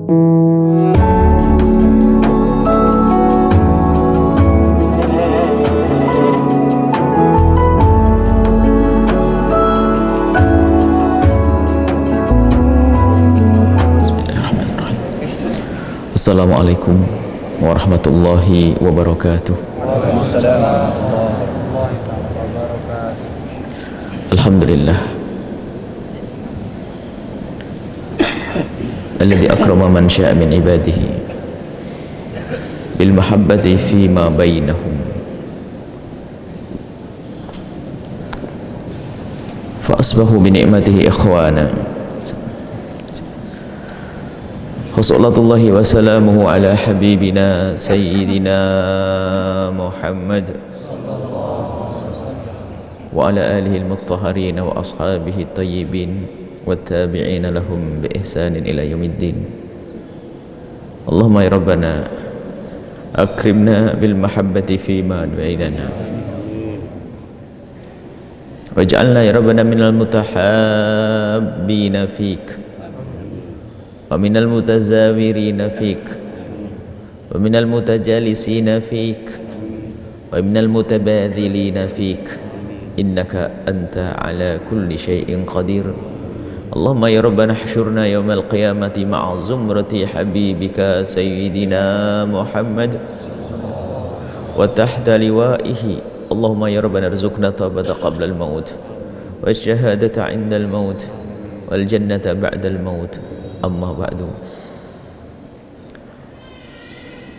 Assalamualaikum warahmatullahi wabarakatuh. Alhamdulillah alladzi akrama man syaa min ibadihi bil mahabbati fi ma bainahum fa asbahu bi ni'matihi ikhwana. Wassalatullahi wassalamuhu ala habibina sayyidina Muhammad wa ala alihi al-muttahharin wa ashabihi at-tayyibin wat-tabi'ina lahum bi ihsanin ila yaumiddin. Allahumma ya rabbana akrimna bil mahabbati fi ma bainana waj'alna ya rabbana minal mutahabbina fik wa minal mutazawirina fik wa minal mutajalisina fik wa minal mutabadhilina fik innaka anta ala kulli syai'in qadir. Allahumma ya rabbana hsyurna yawmal qiyamati ma'a zumrati habibika sayyidina Muhammad wa tahta liwa'ihi. Allahumma ya rabbana arzuqna taubata qabla al-maut wa syahadata 'inda al-maut wal jannata ba'da al-maut. Amma ba'du.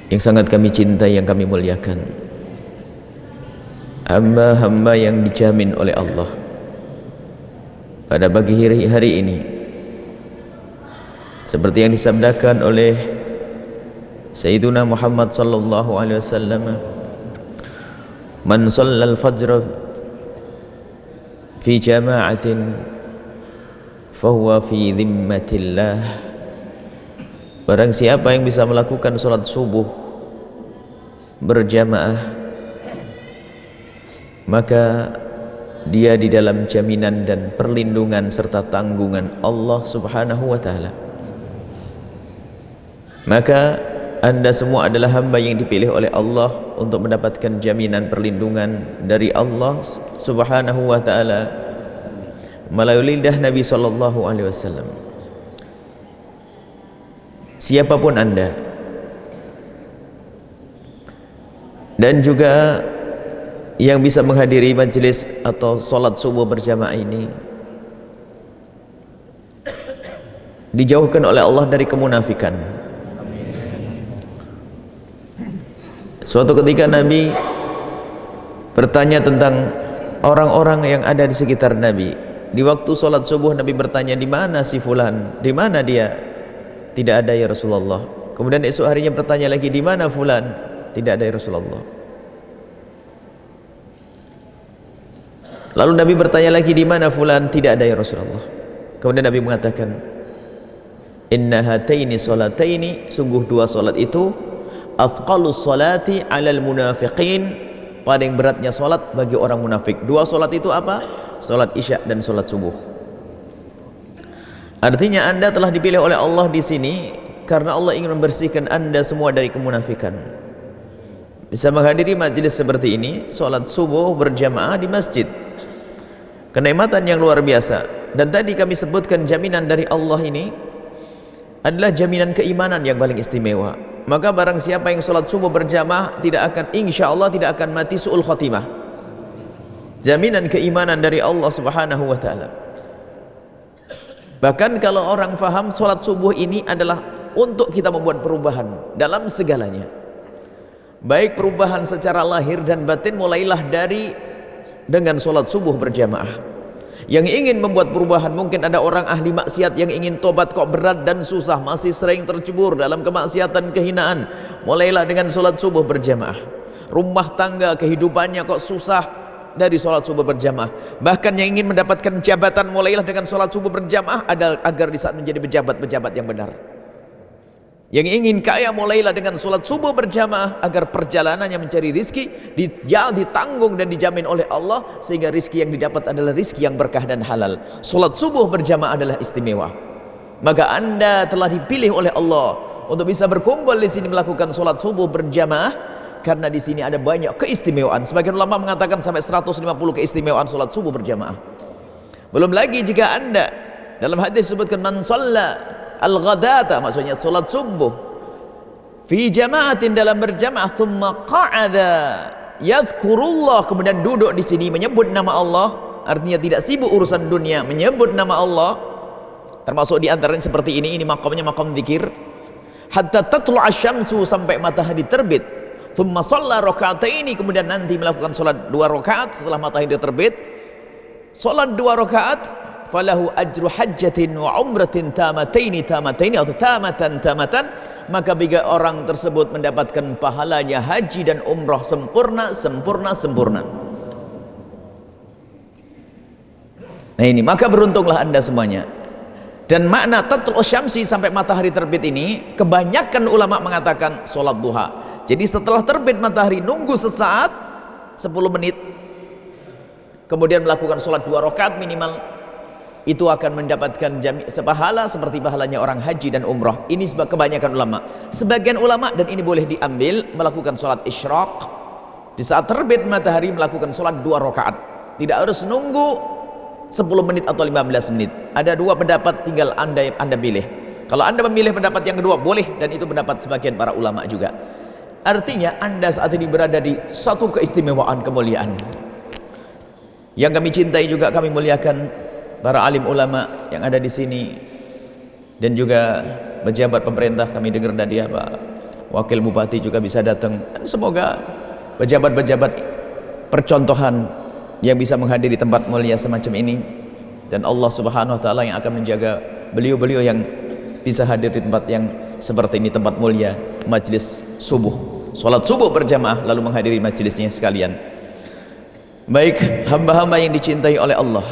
Yang sangat kami cintai, yang kami muliakan, hamba-hamba yang dijamin oleh Allah pada pagi hari ini, seperti yang disabdakan oleh Sayyiduna Muhammad sallallahu alaihi wasallam, man shallal fajr fi jama'atin fahuwa fi dhimmatillah. Barang siapa yang bisa melakukan sholat subuh berjamaah, maka dia di dalam jaminan dan perlindungan serta tanggungan Allah subhanahu wa ta'ala. Maka anda semua adalah hamba yang dipilih oleh Allah untuk mendapatkan jaminan perlindungan dari Allah subhanahu wa ta'ala melalui lidah Nabi sallallahu alaihi wasallam. Siapapun anda, dan juga yang bisa menghadiri majelis atau sholat subuh berjamaah ini, dijauhkan oleh Allah dari kemunafikan. Suatu ketika Nabi bertanya tentang orang-orang yang ada di sekitar Nabi. Di waktu sholat subuh Nabi bertanya, di mana si fulan, di mana dia? Tidak ada ya Rasulullah. Kemudian esok harinya bertanya lagi, di mana fulan? Tidak ada ya Rasulullah. Lalu Nabi bertanya lagi, di mana fulan? Tidak ada ya Rasulullah. Kemudian Nabi mengatakan, inna hataini salataini, sungguh dua salat itu, athqalus salati alal munafiqin, paling beratnya salat bagi orang munafik. Dua salat itu apa? Salat isya dan salat subuh. Artinya anda telah dipilih oleh Allah di sini karena Allah ingin membersihkan anda semua dari kemunafikan. Bisa menghadiri majelis seperti ini, salat subuh berjamaah di masjid, kenikmatan yang luar biasa. Dan tadi kami sebutkan jaminan dari Allah ini adalah jaminan keimanan yang paling istimewa. Maka barang siapa yang salat subuh berjamaah tidak akan, insya Allah tidak akan mati su'ul khotimah. Jaminan keimanan dari Allah subhanahu wa ta'ala. Bahkan kalau orang faham salat subuh ini adalah untuk kita membuat perubahan dalam segalanya, baik perubahan secara lahir dan batin, mulailah dengan salat subuh berjamaah. Yang ingin membuat perubahan, mungkin ada orang ahli maksiat yang ingin tobat kok berat dan susah, masih sering tercebur dalam kemaksiatan, kehinaan, mulailah dengan salat subuh berjamaah. Rumah tangga kehidupannya kok susah, dari sholat subuh berjamaah. Bahkan yang ingin mendapatkan jabatan, mulailah dengan sholat subuh berjamaah agar di saat menjadi pejabat yang benar. Yang ingin kaya, mulailah dengan sholat subuh berjamaah agar perjalanannya mencari rizki ditanggung dan dijamin oleh Allah, sehingga rizki yang didapat adalah rizki yang berkah dan halal. Sholat subuh berjamaah adalah istimewa. Maka Anda telah dipilih oleh Allah untuk bisa berkumpul di sini melakukan sholat subuh berjamaah, karena di sini ada banyak keistimewaan. Sebagian ulama mengatakan sampai 150 keistimewaan sholat subuh berjamaah. Belum lagi jika Anda, dalam hadis disebutkan man shalla al-ghadata, maksudnya sholat subuh fi jama'atin, dalam berjamaah, thumma qa'ada yadhkurullah, kemudian duduk di sini menyebut nama Allah, artinya tidak sibuk urusan dunia, menyebut nama Allah, termasuk di antaranya seperti ini makamnya makam zikir, hatta tatlu'a syamsu, sampai matahari terbit, thumma shalla raka'ataini, kemudian nanti melakukan salat 2 rakaat setelah matahari terbit, salat 2 rakaat, falahu ajru hajjatin wa umratin tamataini atau tamatan, maka bagi orang tersebut mendapatkan pahalanya haji dan umrah sempurna. Nah ini, maka beruntunglah Anda semuanya. Dan makna tatlu syamsi, sampai matahari terbit ini, kebanyakan ulama mengatakan sholat duha. Jadi setelah terbit matahari, nunggu sesaat 10 menit, kemudian melakukan sholat 2 rakaat minimal, itu akan mendapatkan pahala seperti pahalanya orang haji dan umrah. Ini kebanyakan ulama. Sebagian ulama, dan ini boleh diambil, melakukan sholat isyraq di saat terbit matahari, melakukan sholat 2 rakaat, tidak harus nunggu 10 menit atau 15 menit. Ada 2 pendapat, tinggal anda pilih. Kalau Anda memilih pendapat yang kedua, boleh, dan itu pendapat sebagian para ulama juga. Artinya Anda saat ini berada di satu keistimewaan, kemuliaan yang kami cintai juga, kami muliakan para alim ulama yang ada di sini, dan juga pejabat pemerintah. Kami dengar dari Pak Wakil Bupati juga bisa datang, dan semoga pejabat-pejabat percontohan yang bisa menghadiri tempat mulia semacam ini, dan Allah Subhanahu wa taala yang akan menjaga beliau-beliau yang bisa hadir di tempat yang seperti ini, tempat mulia, majlis subuh, salat subuh berjamaah, lalu menghadiri majlisnya sekalian. Baik hamba-hamba yang dicintai oleh Allah,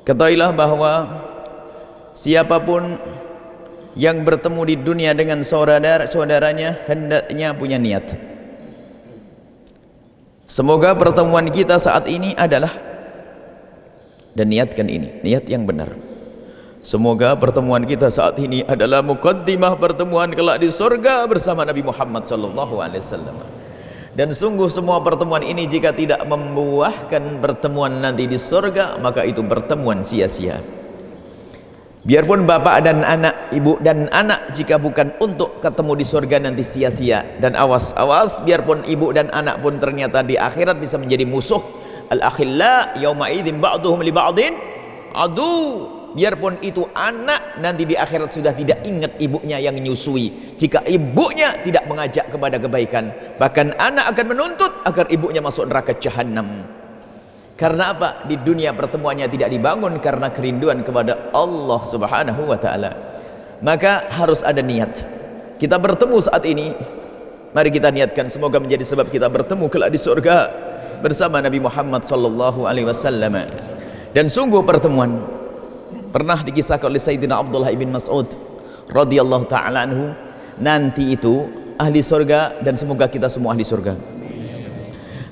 ketahuilah bahwa siapapun yang bertemu di dunia dengan saudaranya hendaknya punya niat. Semoga pertemuan kita saat ini adalah, dan niatkan ini, niat yang benar. Semoga pertemuan kita saat ini adalah muqaddimah pertemuan kelak di surga bersama Nabi Muhammad SAW. Dan sungguh semua pertemuan ini jika tidak membuahkan pertemuan nanti di surga, maka itu pertemuan sia-sia. Biarpun bapak dan anak, ibu dan anak, jika bukan untuk ketemu di surga nanti sia-sia. Dan awas, biarpun ibu dan anak pun ternyata di akhirat bisa menjadi musuh. Al-akhilla yauma idzin ba'duhum li ba'din adu. Biarpun itu anak, nanti di akhirat sudah tidak ingat ibunya yang menyusui jika ibunya tidak mengajak kepada kebaikan. Bahkan anak akan menuntut agar ibunya masuk neraka jahanam. Karena apa? Di dunia pertemuannya tidak dibangun karena kerinduan kepada Allah Subhanahu wa taala. Maka harus ada niat. Kita bertemu saat ini, mari kita niatkan semoga menjadi sebab kita bertemu kelak di surga bersama Nabi Muhammad sallallahu alaihi wasallam. Dan sungguh pertemuan pernah dikisahkan oleh Sayyidina Abdullah ibn Mas'ud radhiyallahu taala anhu, nanti itu ahli surga, dan semoga kita semua ahli surga.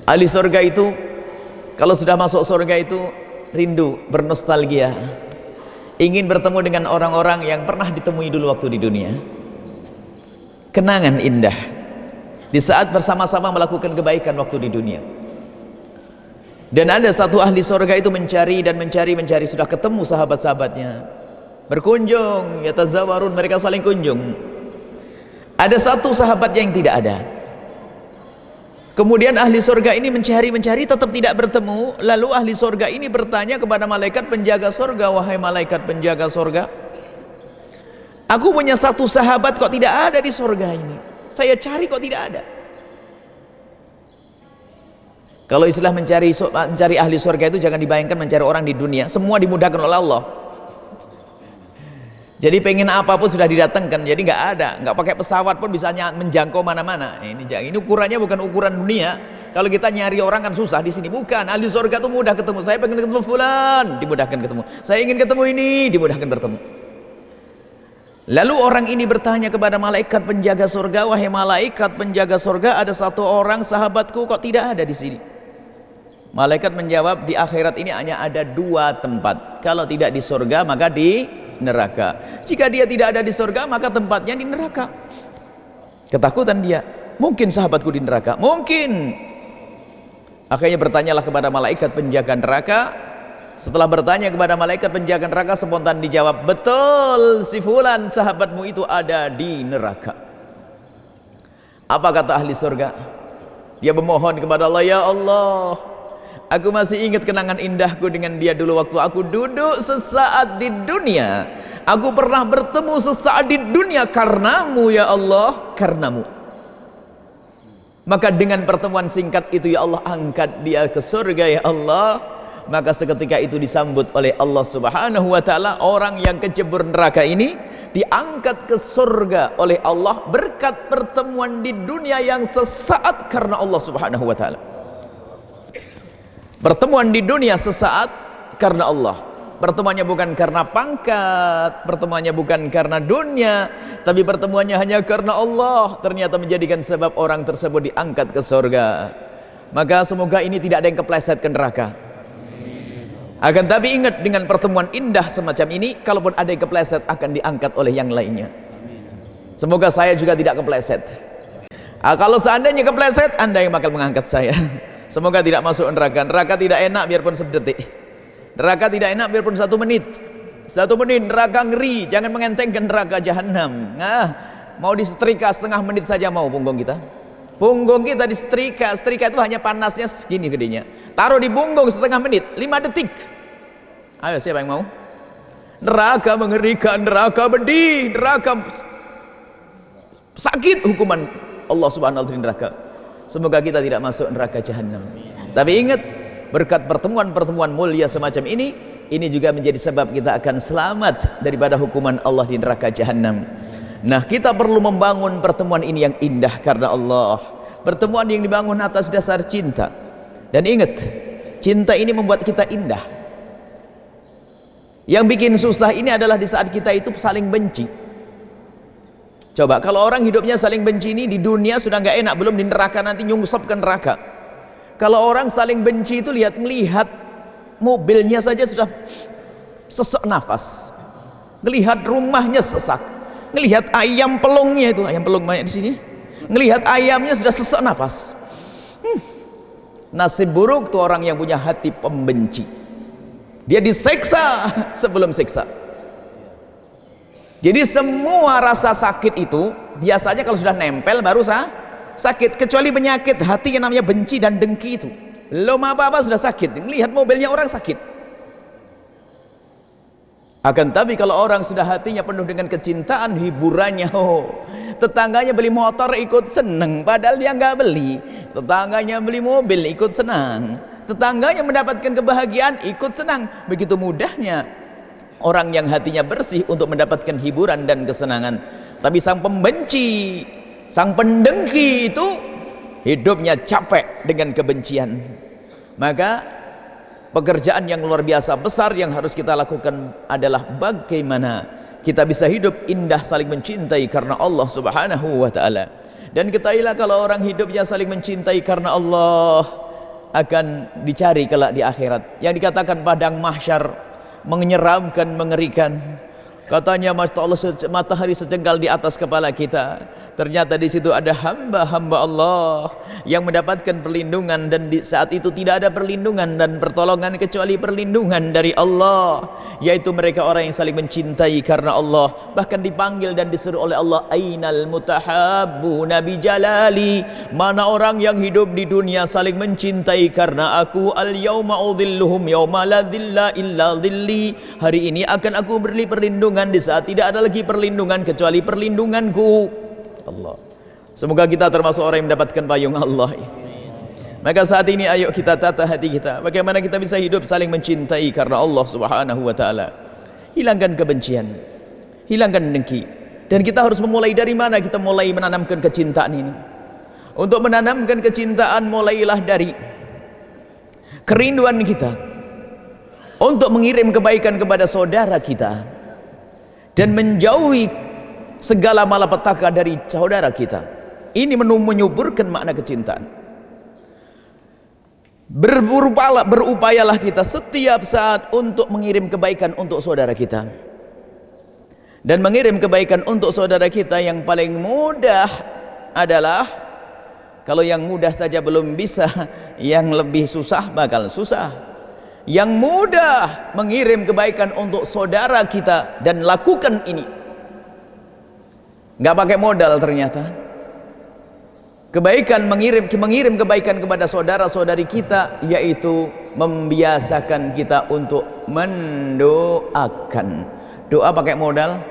Ahli surga itu kalau sudah masuk surga itu rindu, bernostalgia, ingin bertemu dengan orang-orang yang pernah ditemui dulu waktu di dunia. Kenangan indah di saat bersama-sama melakukan kebaikan waktu di dunia. Dan ada satu ahli surga itu mencari, sudah ketemu sahabat-sahabatnya, berkunjung, yatazawarun, mereka saling kunjung. Ada satu sahabat yang tidak ada. Kemudian ahli surga ini mencari, tetap tidak bertemu. Lalu ahli surga ini bertanya kepada malaikat penjaga surga, wahai malaikat penjaga surga, aku punya satu sahabat kok tidak ada di surga ini, saya cari kok tidak ada. Kalau istilah mencari ahli surga itu jangan dibayangkan mencari orang di dunia, semua dimudahkan oleh Allah. Jadi pengen apapun sudah didatangkan, jadi nggak ada, nggak pakai pesawat pun bisa menjangkau mana-mana. Ini ukurannya bukan ukuran dunia. Kalau kita nyari orang kan susah, di sini bukan. Ahli surga itu mudah ketemu. Saya pengen ketemu fulan, dimudahkan ketemu. Saya ingin ketemu ini, dimudahkan bertemu. Lalu orang ini bertanya kepada malaikat penjaga surga, wahai malaikat penjaga surga, ada satu orang sahabatku kok tidak ada di sini. Malaikat menjawab, di akhirat ini hanya ada 2 tempat. Kalau tidak di surga maka di neraka. Jika dia tidak ada di surga, maka tempatnya di neraka. Ketakutan dia, mungkin sahabatku di neraka, mungkin. Akhirnya bertanyalah kepada malaikat penjaga neraka. Setelah bertanya kepada malaikat penjaga neraka, spontan dijawab, betul, si fulan sahabatmu itu ada di neraka. Apa kata ahli surga? Dia memohon kepada Allah, ya Allah, aku masih ingat kenangan indahku dengan dia dulu waktu aku duduk sesaat di dunia. Aku pernah bertemu sesaat di dunia karenamu ya Allah, karenamu. Maka dengan pertemuan singkat itu ya Allah, angkat dia ke surga ya Allah. Maka seketika itu disambut oleh Allah Subhanahu wa ta'ala, orang yang kecebur neraka ini diangkat ke surga oleh Allah berkat pertemuan di dunia yang sesaat karena Allah Subhanahu wa ta'ala. Pertemuan di dunia sesaat karena Allah. Pertemuannya bukan karena pangkat, pertemuannya bukan karena dunia, tapi pertemuannya hanya karena Allah. Ternyata menjadikan sebab orang tersebut diangkat ke surga. Maka semoga ini tidak ada yang kepleset ke neraka. Akan tapi ingat, dengan pertemuan indah semacam ini, kalaupun ada yang kepleset akan diangkat oleh yang lainnya. Semoga saya juga tidak kepleset. Kalau seandainya kepleset, Anda yang bakal mengangkat saya. Semoga tidak masuk neraka. Neraka tidak enak biarpun sedetik. Neraka tidak enak biarpun 1 menit. 1 menit neraka ngeri. Jangan mengentengkan neraka jahanam. Nah, mau disetrika setengah menit saja mau punggung kita. Punggung kita disetrika. Setrika itu hanya panasnya segini gedenya. Taruh di punggung setengah menit, 5 detik. Ayo, siapa yang mau? Neraka mengerikan, neraka pedih, neraka sakit hukuman Allah Subhanahu wa ta'ala di neraka. Semoga kita tidak masuk neraka jahanam. Tapi ingat, berkat pertemuan-pertemuan mulia semacam ini juga menjadi sebab kita akan selamat daripada hukuman Allah di neraka jahanam. Nah, kita perlu membangun pertemuan ini yang indah karena Allah. Pertemuan yang dibangun atas dasar cinta. Dan ingat, cinta ini membuat kita indah. Yang bikin susah ini adalah di saat kita itu saling benci. Coba kalau orang hidupnya saling benci ini di dunia sudah nggak enak, belum di neraka nanti nyungsep ke neraka. Kalau orang saling benci itu melihat mobilnya saja sudah sesak nafas, melihat rumahnya sesak, melihat ayam pelungnya itu, ayam pelung banyak di sini, melihat ayamnya sudah sesak nafas. Nasib buruk tuh orang yang punya hati pembenci. Dia diseksa sebelum seksa. Jadi semua rasa sakit itu biasanya kalau sudah nempel baru sakit. Kecuali penyakit hati yang namanya benci dan dengki itu. Belum apa-apa sudah sakit. Melihat mobilnya orang sakit. Akan tapi kalau orang sudah hatinya penuh dengan kecintaan, hiburannya, tetangganya beli motor ikut seneng padahal dia nggak beli. Tetangganya beli mobil ikut senang. Tetangganya mendapatkan kebahagiaan ikut senang. Begitu mudahnya orang yang hatinya bersih untuk mendapatkan hiburan dan kesenangan. Tapi sang pembenci, sang pendengki itu hidupnya capek dengan kebencian. Maka pekerjaan yang luar biasa besar yang harus kita lakukan adalah bagaimana kita bisa hidup indah saling mencintai karena Allah Subhanahu wa ta'ala. Dan ketahuilah kalau orang hidupnya saling mencintai karena Allah akan dicari kelak di akhirat. Yang dikatakan padang mahsyar menyeramkan, mengerikan. Katanya Masya Allah matahari sejengkal di atas kepala kita. Ternyata di situ ada hamba-hamba Allah yang mendapatkan perlindungan, dan di saat itu tidak ada perlindungan dan pertolongan kecuali perlindungan dari Allah, yaitu mereka orang yang saling mencintai karena Allah. Bahkan dipanggil dan disuruh oleh Allah, ainal mutahabbuna bi jalali, mana orang yang hidup di dunia saling mencintai karena aku, al yauma udhilluhum yauma la dhilla illa dhilli, hari ini akan aku beri perlindungan di saat tidak ada lagi perlindungan kecuali perlindunganku. Allah. Semoga kita termasuk orang yang mendapatkan payung Allah. Maka saat ini ayo kita tata hati kita, bagaimana kita bisa hidup saling mencintai karena Allah Subhanahu wa ta'ala. Hilangkan kebencian, hilangkan dengki. Dan kita harus memulai dari mana kita mulai menanamkan kecintaan ini. Untuk menanamkan kecintaan mulailah dari kerinduan kita untuk mengirim kebaikan kepada saudara kita dan menjauhi segala malapetaka dari saudara kita. Ini menyuburkan makna kecintaan. Berupayalah kita setiap saat untuk mengirim kebaikan untuk saudara kita. Dan mengirim kebaikan untuk saudara kita yang paling mudah adalah, kalau yang mudah saja belum bisa, yang lebih susah bakal susah. Yang mudah mengirim kebaikan untuk saudara kita dan lakukan ini, nggak pakai modal ternyata. Kebaikan, mengirim kebaikan kepada saudara-saudari kita, yaitu membiasakan kita untuk mendoakan. Doa pakai modal?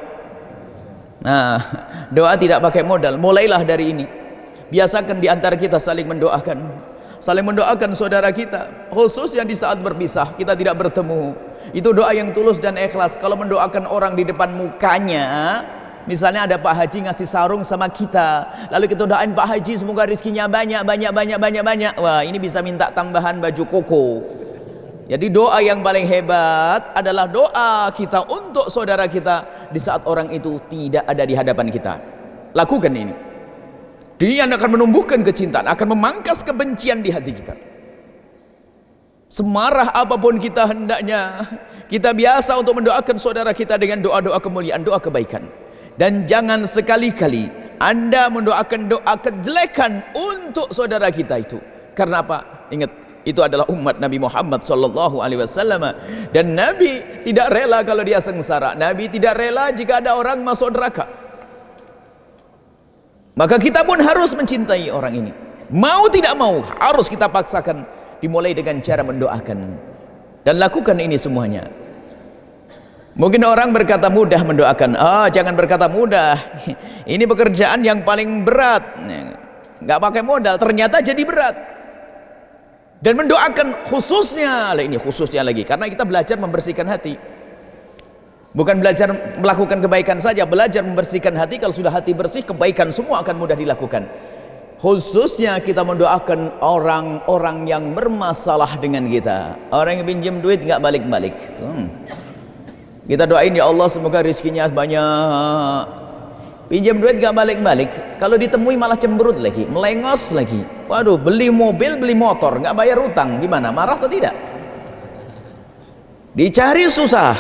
Nah, doa tidak pakai modal. Mulailah dari ini. Biasakan di antara kita saling mendoakan. Saling mendoakan saudara kita, khususnya di saat berpisah, kita tidak bertemu. Itu doa yang tulus dan ikhlas. Kalau mendoakan orang di depan mukanya, misalnya ada Pak Haji ngasih sarung sama kita, lalu kita doain Pak Haji semoga rezekinya banyak. Wah, ini bisa minta tambahan baju koko. Jadi doa yang paling hebat adalah doa kita untuk saudara kita di saat orang itu tidak ada di hadapan kita. Lakukan ini. Dia akan menumbuhkan kecintaan, akan memangkas kebencian di hati kita. Semarah apapun kita hendaknya, kita biasa untuk mendoakan saudara kita dengan doa-doa kemuliaan, doa kebaikan. Dan jangan sekali-kali Anda mendoakan doa kejelekan untuk saudara kita itu. Karena apa? Ingat, itu adalah umat Nabi Muhammad SAW, dan Nabi tidak rela kalau dia sengsara. Nabi tidak rela jika ada orang masuk neraka. Maka kita pun harus mencintai orang ini. Mau tidak mau harus kita paksakan, dimulai dengan cara mendoakan. Dan lakukan ini semuanya. Mungkin orang berkata mudah mendoakan. Jangan berkata mudah. Ini pekerjaan yang paling berat. Nggak pakai modal, ternyata jadi berat. Dan mendoakan khususnya, ini khususnya lagi, karena kita belajar membersihkan hati. Bukan belajar melakukan kebaikan saja, belajar membersihkan hati. Kalau sudah hati bersih, kebaikan semua akan mudah dilakukan. Khususnya kita mendoakan orang-orang yang bermasalah dengan kita. Orang yang pinjam duit nggak balik-balik. Kita doain, ya Allah semoga rezekinya banyak. Pinjam duit nggak balik-balik, kalau ditemui malah cemberut lagi, melengos lagi. Waduh, beli mobil, beli motor, nggak bayar utang, gimana? Marah atau tidak? Dicari susah,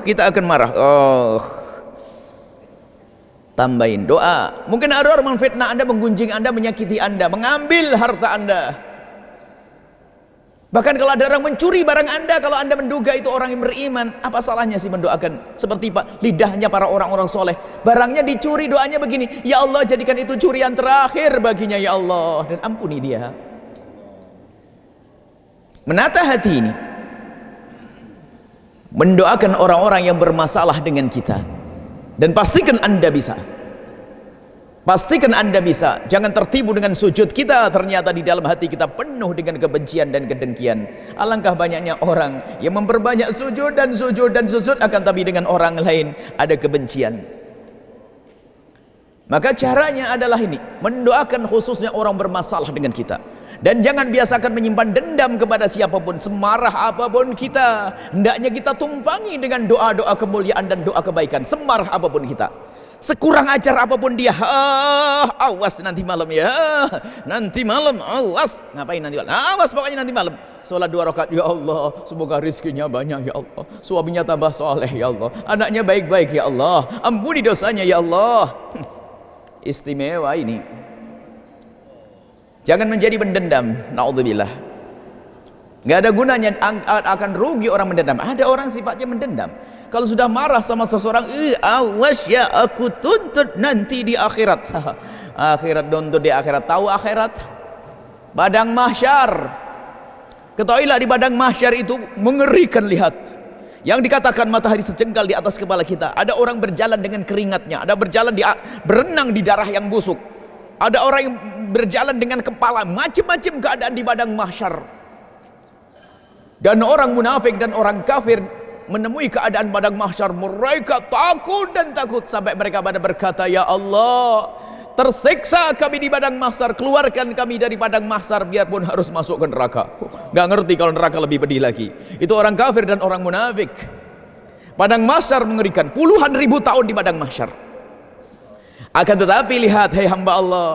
kita akan marah. Tambahin doa. Mungkin ada orang memfitnah Anda, menggunjing Anda, menyakiti Anda, mengambil harta Anda. Bahkan kalau ada orang mencuri barang Anda, kalau Anda menduga itu orang yang beriman, apa salahnya sih mendoakan? Seperti lidahnya para orang-orang soleh, barangnya dicuri, doanya begini, ya Allah jadikan itu curian terakhir baginya ya Allah, dan ampuni dia. Menata hati ini, mendoakan orang-orang yang bermasalah dengan kita. Dan pastikan Anda bisa. Pastikan Anda bisa. Jangan tertipu dengan sujud kita, ternyata di dalam hati kita penuh dengan kebencian dan kedengkian. Alangkah banyaknya orang yang memperbanyak sujud dan sujud dan sujud, akan tapi dengan orang lain ada kebencian. Maka caranya adalah ini, mendoakan khususnya orang bermasalah dengan kita. Dan jangan biasakan menyimpan dendam kepada siapapun, semarah apapun kita, hendaknya kita tumpangi dengan doa-doa kemuliaan dan doa kebaikan. Semarah apapun kita, sekurang ajar apapun dia, awas nanti malam ya, nanti malam awas. Ngapain nanti malam? Awas pokoknya nanti malam. Sholat 2 rakaat, ya Allah semoga rezekinya banyak ya Allah, suaminya tambah soleh ya Allah, anaknya baik-baik ya Allah, ampuni dosanya ya Allah. Istimewa ini. Jangan menjadi pendendam, naudzubillah. Nggak ada gunanya, akan rugi orang mendendam. Ada orang sifatnya mendendam. Kalau sudah marah sama seseorang, awas ya, aku tuntut nanti di akhirat. Akhirat, tuntut di akhirat. Tahu akhirat? Padang mahsyar. Ketahuilah di padang mahsyar itu mengerikan, lihat. Yang dikatakan matahari sejengkal di atas kepala kita. Ada orang berjalan dengan keringatnya, ada berenang di darah yang busuk. Ada orang yang berjalan dengan kepala, macam-macam keadaan di padang mahsyar. Dan orang munafik dan orang kafir menemui keadaan padang mahsyar, mereka takut dan takut sampai mereka pada berkata, ya Allah, tersiksa kami di padang mahsyar, keluarkan kami dari padang mahsyar biarpun harus masuk ke neraka. Gak ngerti kalau neraka lebih pedih lagi. Itu orang kafir dan orang munafik. Padang mahsyar mengerikan, puluhan ribu tahun di padang mahsyar. Akan tetapi lihat, hai hamba Allah,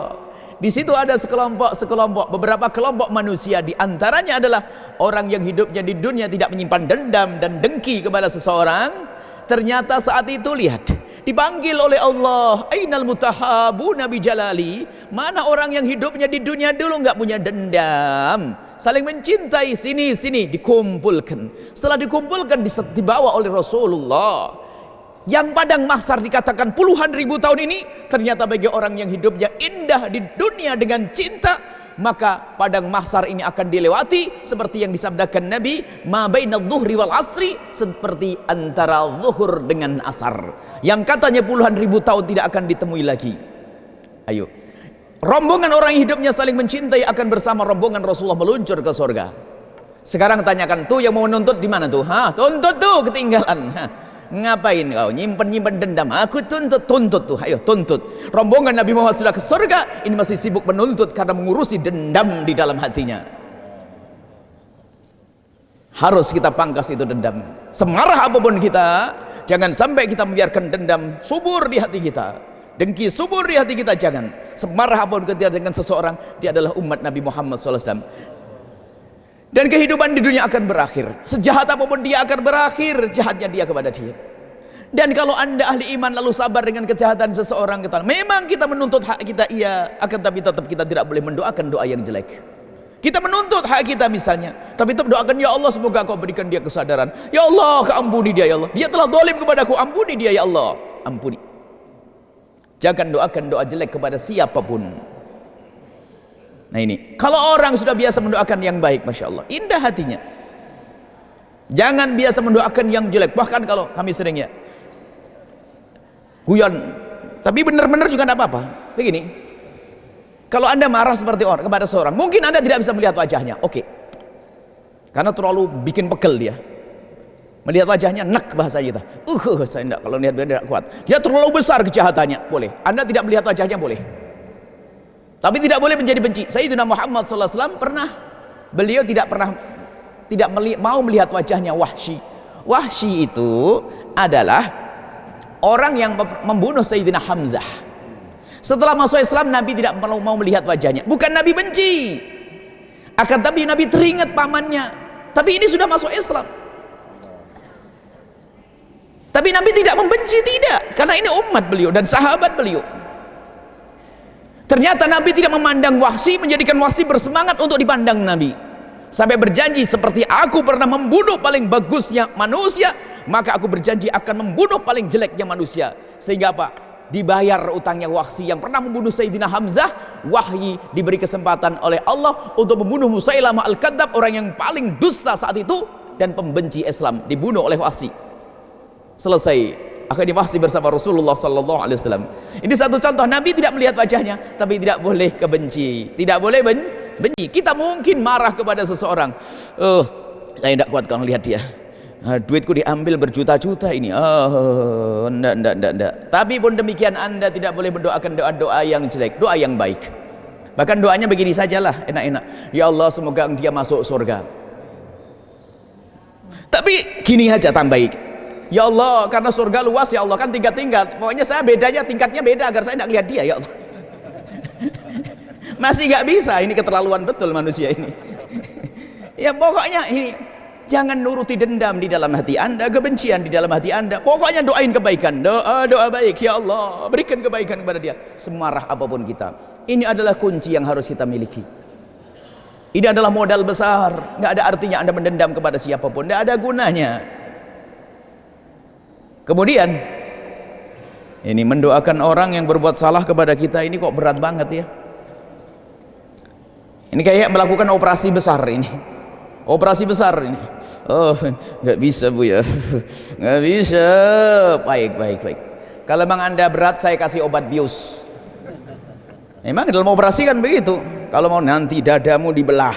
di situ ada beberapa kelompok manusia. Di antaranya adalah orang yang hidupnya di dunia tidak menyimpan dendam dan dengki kepada seseorang, Ternyata saat itu lihat, dipanggil oleh Allah, ainal mutahabu nabi jalali, mana orang yang hidupnya di dunia dulu nggak punya dendam, saling mencintai, sini dikumpulkan. Setelah dikumpulkan dibawa oleh Rasulullah. Yang padang mahsyar dikatakan puluhan ribu tahun ini, ternyata bagi orang yang hidupnya indah di dunia dengan cinta, maka padang mahsyar ini akan dilewati seperti yang disabdakan Nabi, ma bainadh dhuhri wal asri, seperti antara zuhur dengan asar, yang katanya puluhan ribu tahun tidak akan ditemui lagi. Ayo, rombongan orang yang hidupnya saling mencintai akan bersama rombongan Rasulullah meluncur ke surga. Sekarang tanyakan tuh yang mau menuntut di mana tuh? Tuntut tuh ketinggalan. Ngapain kau nyimpen dendam? Aku tuntut tuh, ayo tuntut. Rombongan Nabi Muhammad sudah ke surga, ini masih sibuk menuntut karena mengurusi dendam di dalam hatinya. Harus kita pangkas itu dendam. Semarah apapun kita, jangan sampai kita membiarkan dendam subur di hati kita, dengki subur di hati kita. Jangan. Semarah apapun kita dengan seseorang, dia adalah umat Nabi Muhammad SAW. Dan kehidupan di dunia akan berakhir. Sejahat apapun dia akan berakhir jahatnya dia kepada dia. Dan kalau anda ahli iman lalu sabar dengan kejahatan seseorang, memang kita menuntut hak kita, iya, akan tapi tetap kita tidak boleh mendoakan doa yang jelek. Kita menuntut hak kita misalnya, tapi tetap doakan, ya Allah semoga kau berikan dia kesadaran. Ya Allah, ampuni dia ya Allah. Dia telah zalim kepadaku, ampuni dia ya Allah. Ampuni. Jangan doakan doa jelek kepada siapapun. Nah ini, kalau orang sudah biasa mendoakan yang baik, Masya Allah, indah hatinya. Jangan biasa mendoakan yang jelek. Bahkan kalau kami sering ya guyon, tapi benar-benar juga tidak apa-apa. Begini, kalau anda marah seperti orang kepada seorang, mungkin anda tidak bisa melihat wajahnya, oke, karena terlalu bikin pegel dia. Melihat wajahnya, nek bahasa kita. Saya tidak, kalau lihat dia tidak kuat. Dia terlalu besar kejahatannya, boleh. Anda tidak melihat wajahnya, boleh. Tapi tidak boleh menjadi benci. Sayyidina Muhammad SAW beliau tidak mau melihat wajahnya Wahsy. Wahsy itu adalah orang yang membunuh Sayyidina Hamzah. Setelah masuk Islam, Nabi tidak mau melihat wajahnya. Bukan Nabi benci, akan tapi Nabi teringat pamannya. Tapi ini sudah masuk Islam. Tapi Nabi tidak membenci, tidak, karena ini umat beliau dan sahabat beliau. Ternyata Nabi tidak memandang Wahsy, menjadikan Wahsy bersemangat untuk dipandang Nabi. Sampai berjanji, seperti aku pernah membunuh paling bagusnya manusia, maka aku berjanji akan membunuh paling jeleknya manusia. Sehingga apa? Dibayar utangnya Wahsy yang pernah membunuh Sayyidina Hamzah. Wahyi diberi kesempatan oleh Allah untuk membunuh Musailamah Al-Kadzdzab, orang yang paling dusta saat itu dan pembenci Islam, dibunuh oleh Wahsy. Selesai. Akhirnya Wahsy bersama Rasulullah SAW. Ini satu contoh, Nabi tidak melihat wajahnya, tapi tidak boleh kebenci, tidak boleh benci. Kita mungkin marah kepada seseorang, saya tidak kuat kalau lihat dia, duitku diambil berjuta-juta ini, enggak. Tapi pun demikian anda tidak boleh mendoakan doa-doa yang jelek, doa yang baik. Bahkan doanya begini sajalah, enak-enak, ya Allah semoga dia masuk surga. Tapi gini aja tambahin, ya Allah, karena surga luas ya Allah, kan tingkat-tingkat, pokoknya saya bedanya, tingkatnya beda agar saya tidak lihat dia ya Allah. Masih nggak bisa, ini keterlaluan betul manusia ini. Ya pokoknya ini, jangan nuruti dendam di dalam hati anda, kebencian di dalam hati anda. Pokoknya doain kebaikan, doa baik, ya Allah berikan kebaikan kepada dia. Semarah apapun kita, ini adalah kunci yang harus kita miliki. Ini adalah modal besar. Nggak ada artinya anda mendendam kepada siapapun, nggak ada gunanya. Kemudian ini mendoakan orang yang berbuat salah kepada kita, ini kok berat banget ya. Ini kayak melakukan operasi besar ini. Operasi besar ini. Oh, nggak bisa Bu ya. Nggak bisa. Baik. Kalau memang anda berat, saya kasih obat bius. Memang dalam operasi kan begitu. Kalau mau nanti dadamu dibelah,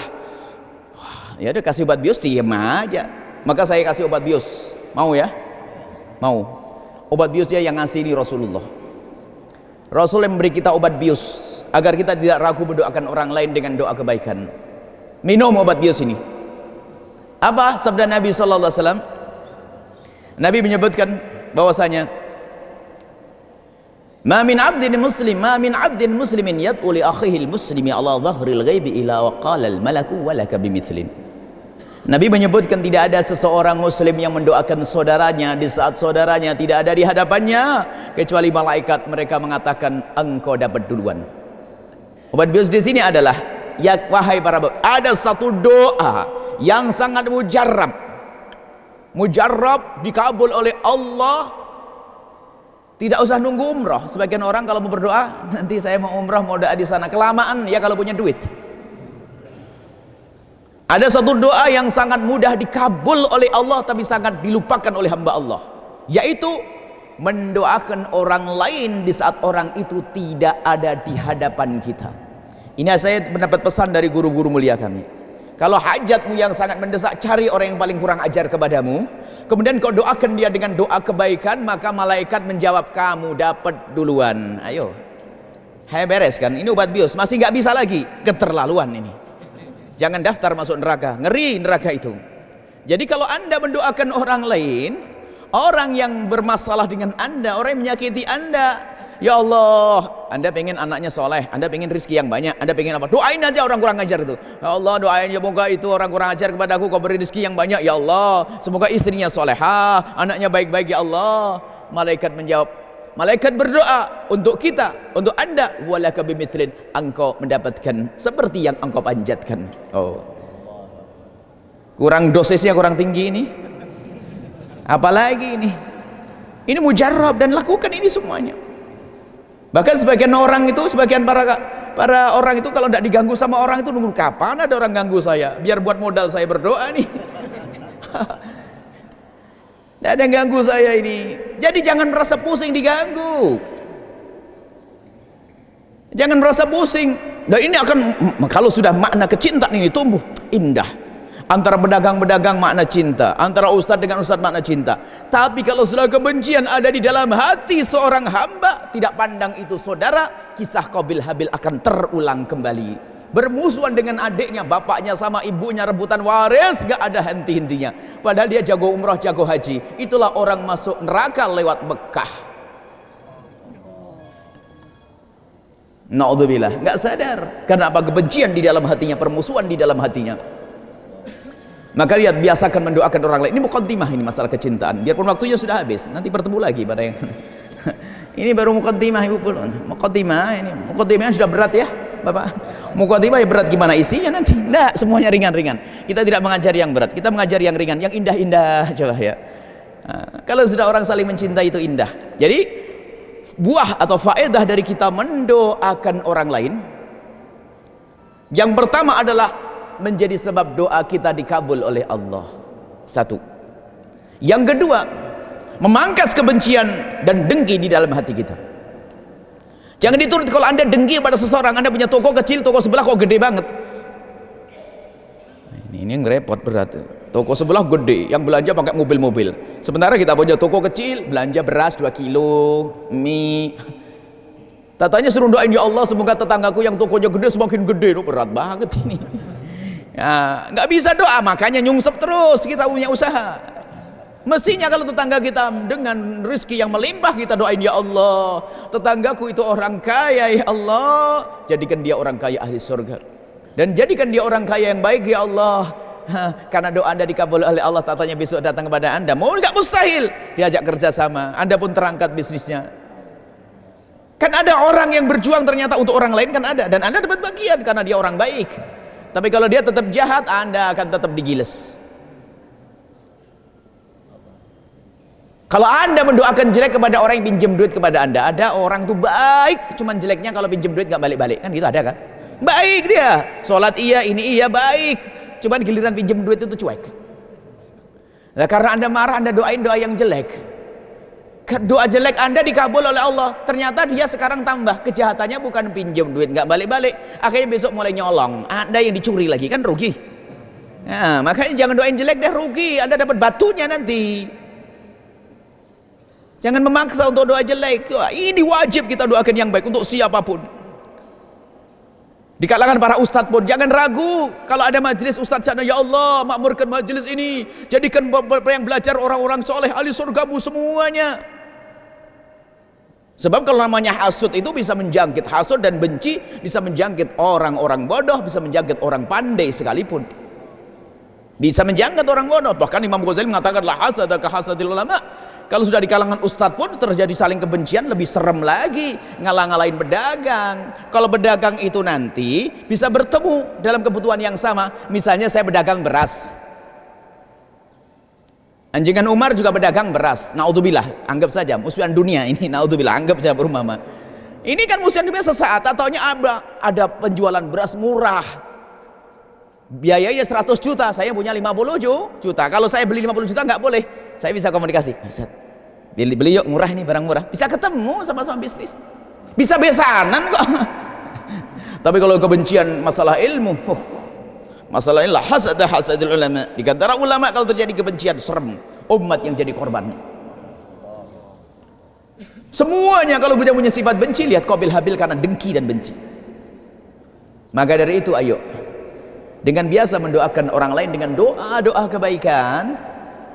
ya udah kasih obat bius, diam aja. Maka saya kasih obat bius. Mau ya? Mau. Obat bius dia yang ngasih ini Rasulullah. Rasul yang memberi kita obat bius agar kita tidak ragu mendoakan orang lain dengan doa kebaikan. Minum obat bius ini. Apa sabda Nabi sallallahu alaihi wasallam? Nabi menyebutkan bahwasanya ma min 'abdin muslimin yad'u li akhihi al-muslimi ala dhahril ghaibi ila wa qala al-malaku wa laka bimithlin. Nabi menyebutkan tidak ada seseorang muslim yang mendoakan saudaranya di saat saudaranya tidak ada di hadapannya, kecuali malaikat mereka mengatakan engkau dapat duluan. Obat bius di sini adalah, ya wahai para ada satu doa yang sangat mujarrab dikabul oleh Allah. Tidak usah nunggu umrah. Sebagian orang kalau mau berdoa, nanti saya mau umrah, mau doa di sana, kelamaan ya kalau punya duit. Ada satu doa yang sangat mudah dikabul oleh Allah tapi sangat dilupakan oleh hamba Allah, yaitu mendoakan orang lain di saat orang itu tidak ada di hadapan kita. Ini saya mendapat pesan dari guru-guru mulia kami. Kalau hajatmu yang sangat mendesak, cari orang yang paling kurang ajar kepadamu, kemudian kau doakan dia dengan doa kebaikan, maka malaikat menjawab kamu dapat duluan. Ayo, hai beres kan? Ini obat bius, masih nggak bisa lagi, keterlaluan ini. Jangan daftar masuk neraka, ngeri neraka itu. Jadi kalau anda mendoakan orang lain, orang yang bermasalah dengan anda, orang yang menyakiti anda, ya Allah, anda pengen anaknya soleh, anda pengen rezeki yang banyak, anda pengen apa? Doain aja orang kurang ajar itu. Ya Allah, doain ya semoga itu orang kurang ajar kepadaku, kau beri rezeki yang banyak ya Allah. Semoga istrinya solehah, anaknya baik-baik ya Allah. Malaikat menjawab, malaikat berdoa untuk kita, untuk anda, walaka bimithlin, engkau mendapatkan seperti yang engkau panjatkan. Oh, kurang dosisnya kurang tinggi ini. Apalagi ini mujarrab, dan lakukan ini semuanya. Bahkan sebagian orang itu, sebagian para orang itu kalau tidak diganggu sama orang itu nunggu kapan ada orang ganggu saya, biar buat modal saya berdoa nih. Tidak ada yang ganggu saya ini. Jadi jangan merasa pusing diganggu. Jangan merasa pusing. Dan ini akan, kalau sudah makna kecintaan ini tumbuh indah. Antara pedagang-pedagang makna cinta, antara ustadz dengan ustadz makna cinta. Tapi kalau sudah kebencian ada di dalam hati seorang hamba, tidak pandang itu saudara, kisah Qabil Habil akan terulang kembali. Bermusuhan dengan adiknya, bapaknya sama ibunya rebutan waris, gak ada henti-hentinya. Padahal dia jago umrah, jago haji. Itulah orang masuk neraka lewat Mekah. Na'udzubillah, gak sadar. Karena apa? Kebencian di dalam hatinya, permusuhan di dalam hatinya. Maka lihat, biasakan mendoakan orang lain. Ini muqaddimah, ini masalah kecintaan. Biarpun waktunya sudah habis, nanti bertemu lagi pada yang ini baru muqaddimah ibu pulun. Muqaddimah ini, muqaddimahnya sudah berat ya Bapak. Muqaddimah ya berat, gimana isinya nanti? Nah, semuanya ringan-ringan. Kita tidak mengajar yang berat, kita mengajar yang ringan, yang indah-indah coba ya. Nah, kalau sudah orang saling mencintai itu indah. Jadi buah atau faedah dari kita mendoakan orang lain, yang pertama adalah menjadi sebab doa kita dikabul oleh Allah. Satu. Yang kedua, memangkas kebencian dan dengki di dalam hati kita. Jangan dituruti. Kalau anda dengki pada seseorang, anda punya toko kecil, toko sebelah kok gede banget. Ini yang repot, berat. Toko sebelah gede, yang belanja pakai mobil-mobil. Sementara kita punya toko kecil, belanja beras 2 kilo, mie. Tatanya suruh doain, ya Allah semoga tetanggaku yang tokonya gede semakin gede. Berat banget ini. Ya, nggak bisa doa, makanya nyungsep terus kita punya usaha. Mestinya kalau tetangga kita dengan rezeki yang melimpah, kita doain, ya Allah tetanggaku itu orang kaya, ya Allah jadikan dia orang kaya ahli surga, dan jadikan dia orang kaya yang baik, ya Allah. Karena doa anda dikabul oleh Allah, tatanya besok datang kepada anda, mau nggak mustahil diajak kerjasama, anda pun terangkat bisnisnya. Kan ada orang yang berjuang ternyata untuk orang lain, kan ada, dan anda dapat bagian karena dia orang baik. Tapi kalau dia tetap jahat, anda akan tetap digiles. Kalau anda mendoakan jelek kepada orang yang pinjam duit kepada anda, ada orang tuh baik, cuman jeleknya kalau pinjam duit gak balik-balik, kan gitu ada kan? Baik dia, sholat iya, ini iya, baik, cuman giliran pinjam duit itu cuek. Nah, karena anda marah, anda doain doa yang jelek. Doa jelek anda dikabul oleh Allah. Ternyata dia sekarang tambah kejahatannya, bukan pinjam duit gak balik-balik, akhirnya besok mulai nyolong, anda yang dicuri lagi, kan rugi. Nah, makanya jangan doain jelek deh, rugi, anda dapat batunya nanti. Jangan memaksa untuk doa jelek. Ini wajib kita doakan yang baik untuk siapapun. Di kalangan para ustadz pun jangan ragu. Kalau ada majelis ustadz sana, ya Allah makmurkan majelis ini, jadikan yang belajar orang-orang soleh ahli surgamu semuanya. Sebab kalau namanya hasud itu bisa menjangkit, hasud dan benci bisa menjangkit orang-orang bodoh, bisa menjangkit orang pandai sekalipun. Bisa menjangkat orang bodoh. Bahkan Imam Ghazali mengatakan la hasada ka hasadil ulama. Kalau sudah di kalangan ustadz pun terjadi saling kebencian, lebih serem lagi ngalah-ngalahin pedagang. Kalau pedagang itu nanti bisa bertemu dalam kebutuhan yang sama. Misalnya saya pedagang beras, Anjingan Umar juga pedagang beras. Naudzubillah, anggap saja musuhan dunia ini, naudzubillah, anggap saja berumama. Ini kan musuhan dunia sesaat, ataunya ada penjualan beras murah. Biayanya 100 juta, saya punya 50 juta. Kalau saya beli 50 juta nggak boleh. Saya bisa komunikasi. Ustaz, beli yuk, murah ini, barang murah. Bisa ketemu sama-sama bisnis. Bisa besanan kok. Tapi kalau kebencian masalah ilmu, masalah inilah hasadul ulama. Di antara ulama kalau terjadi kebencian serem, umat yang jadi korban. Semuanya kalau kita punya sifat benci, lihat Qabil Habil karena dengki dan benci. Maka dari itu ayo dengan biasa mendoakan orang lain dengan doa-doa kebaikan,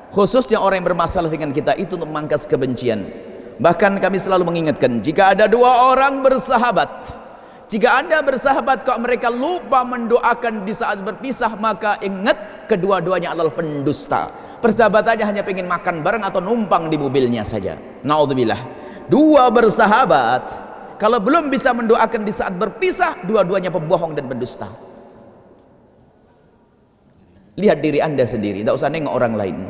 khususnya orang yang bermasalah dengan kita, itu untuk memangkas kebencian. Bahkan kami selalu mengingatkan, jika ada dua orang bersahabat, jika Anda bersahabat kok mereka lupa mendoakan di saat berpisah, maka ingat kedua-duanya adalah pendusta. Persahabatannya hanya pengen makan bareng atau numpang di mobilnya saja. Naudzubillah. Dua bersahabat kalau belum bisa mendoakan di saat berpisah, dua-duanya pembohong dan pendusta. Lihat diri Anda sendiri, tidak usah nengok orang lain.